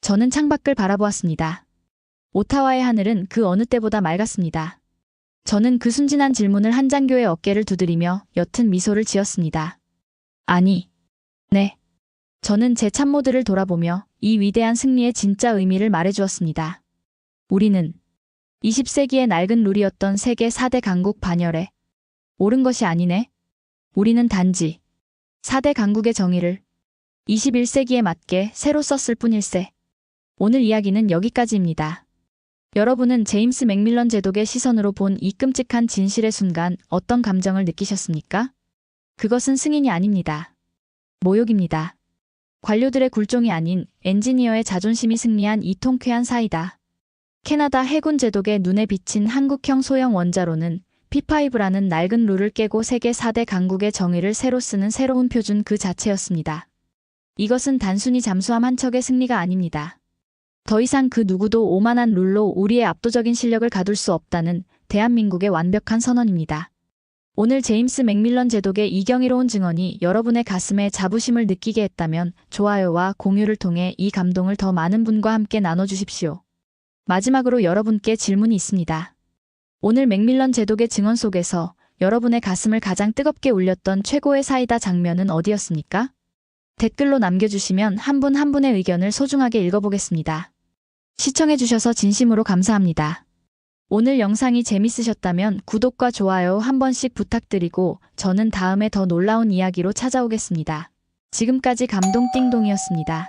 저는 창밖을 바라보았습니다. 오타와의 하늘은 그 어느 때보다 맑았습니다. 저는 그 순진한 질문을 한 장교의 어깨를 두드리며 옅은 미소를 지었습니다. 아니, 네. 저는 제 참모들을 돌아보며 이 위대한 승리의 진짜 의미를 말해주었습니다. 우리는 20세기의 낡은 룰이었던 세계 4대 강국 반열에 옳은 것이 아니네. 우리는 단지 4대 강국의 정의를 21세기에 맞게 새로 썼을 뿐일세. 오늘 이야기는 여기까지입니다. 여러분은 제임스 맥밀런 제독의 시선으로 본 이 끔찍한 진실의 순간 어떤 감정을 느끼셨습니까? 그것은 승인이 아닙니다. 모욕입니다. 관료들의 굴종이 아닌 엔지니어의 자존심이 승리한 이 통쾌한 사이다. 캐나다 해군 제독의 눈에 비친 한국형 소형 원자로는 P5라는 낡은 룰을 깨고 세계 4대 강국의 정의를 새로 쓰는 새로운 표준 그 자체였습니다. 이것은 단순히 잠수함 한 척의 승리가 아닙니다. 더 이상 그 누구도 오만한 룰로 우리의 압도적인 실력을 가둘 수 없다는 대한민국의 완벽한 선언입니다. 오늘 제임스 맥밀런 제독의 이 경이로운 증언이 여러분의 가슴에 자부심을 느끼게 했다면 좋아요와 공유를 통해 이 감동을 더 많은 분과 함께 나눠주십시오. 마지막으로 여러분께 질문이 있습니다. 오늘 맥밀런 제독의 증언 속에서 여러분의 가슴을 가장 뜨겁게 울렸던 최고의 사이다 장면은 어디였습니까? 댓글로 남겨주시면 한 분 한 분의 의견을 소중하게 읽어보겠습니다. 시청해주셔서 진심으로 감사합니다. 오늘 영상이 재밌으셨다면 구독과 좋아요 한 번씩 부탁드리고 저는 다음에 더 놀라운 이야기로 찾아오겠습니다. 지금까지 감동띵동이었습니다.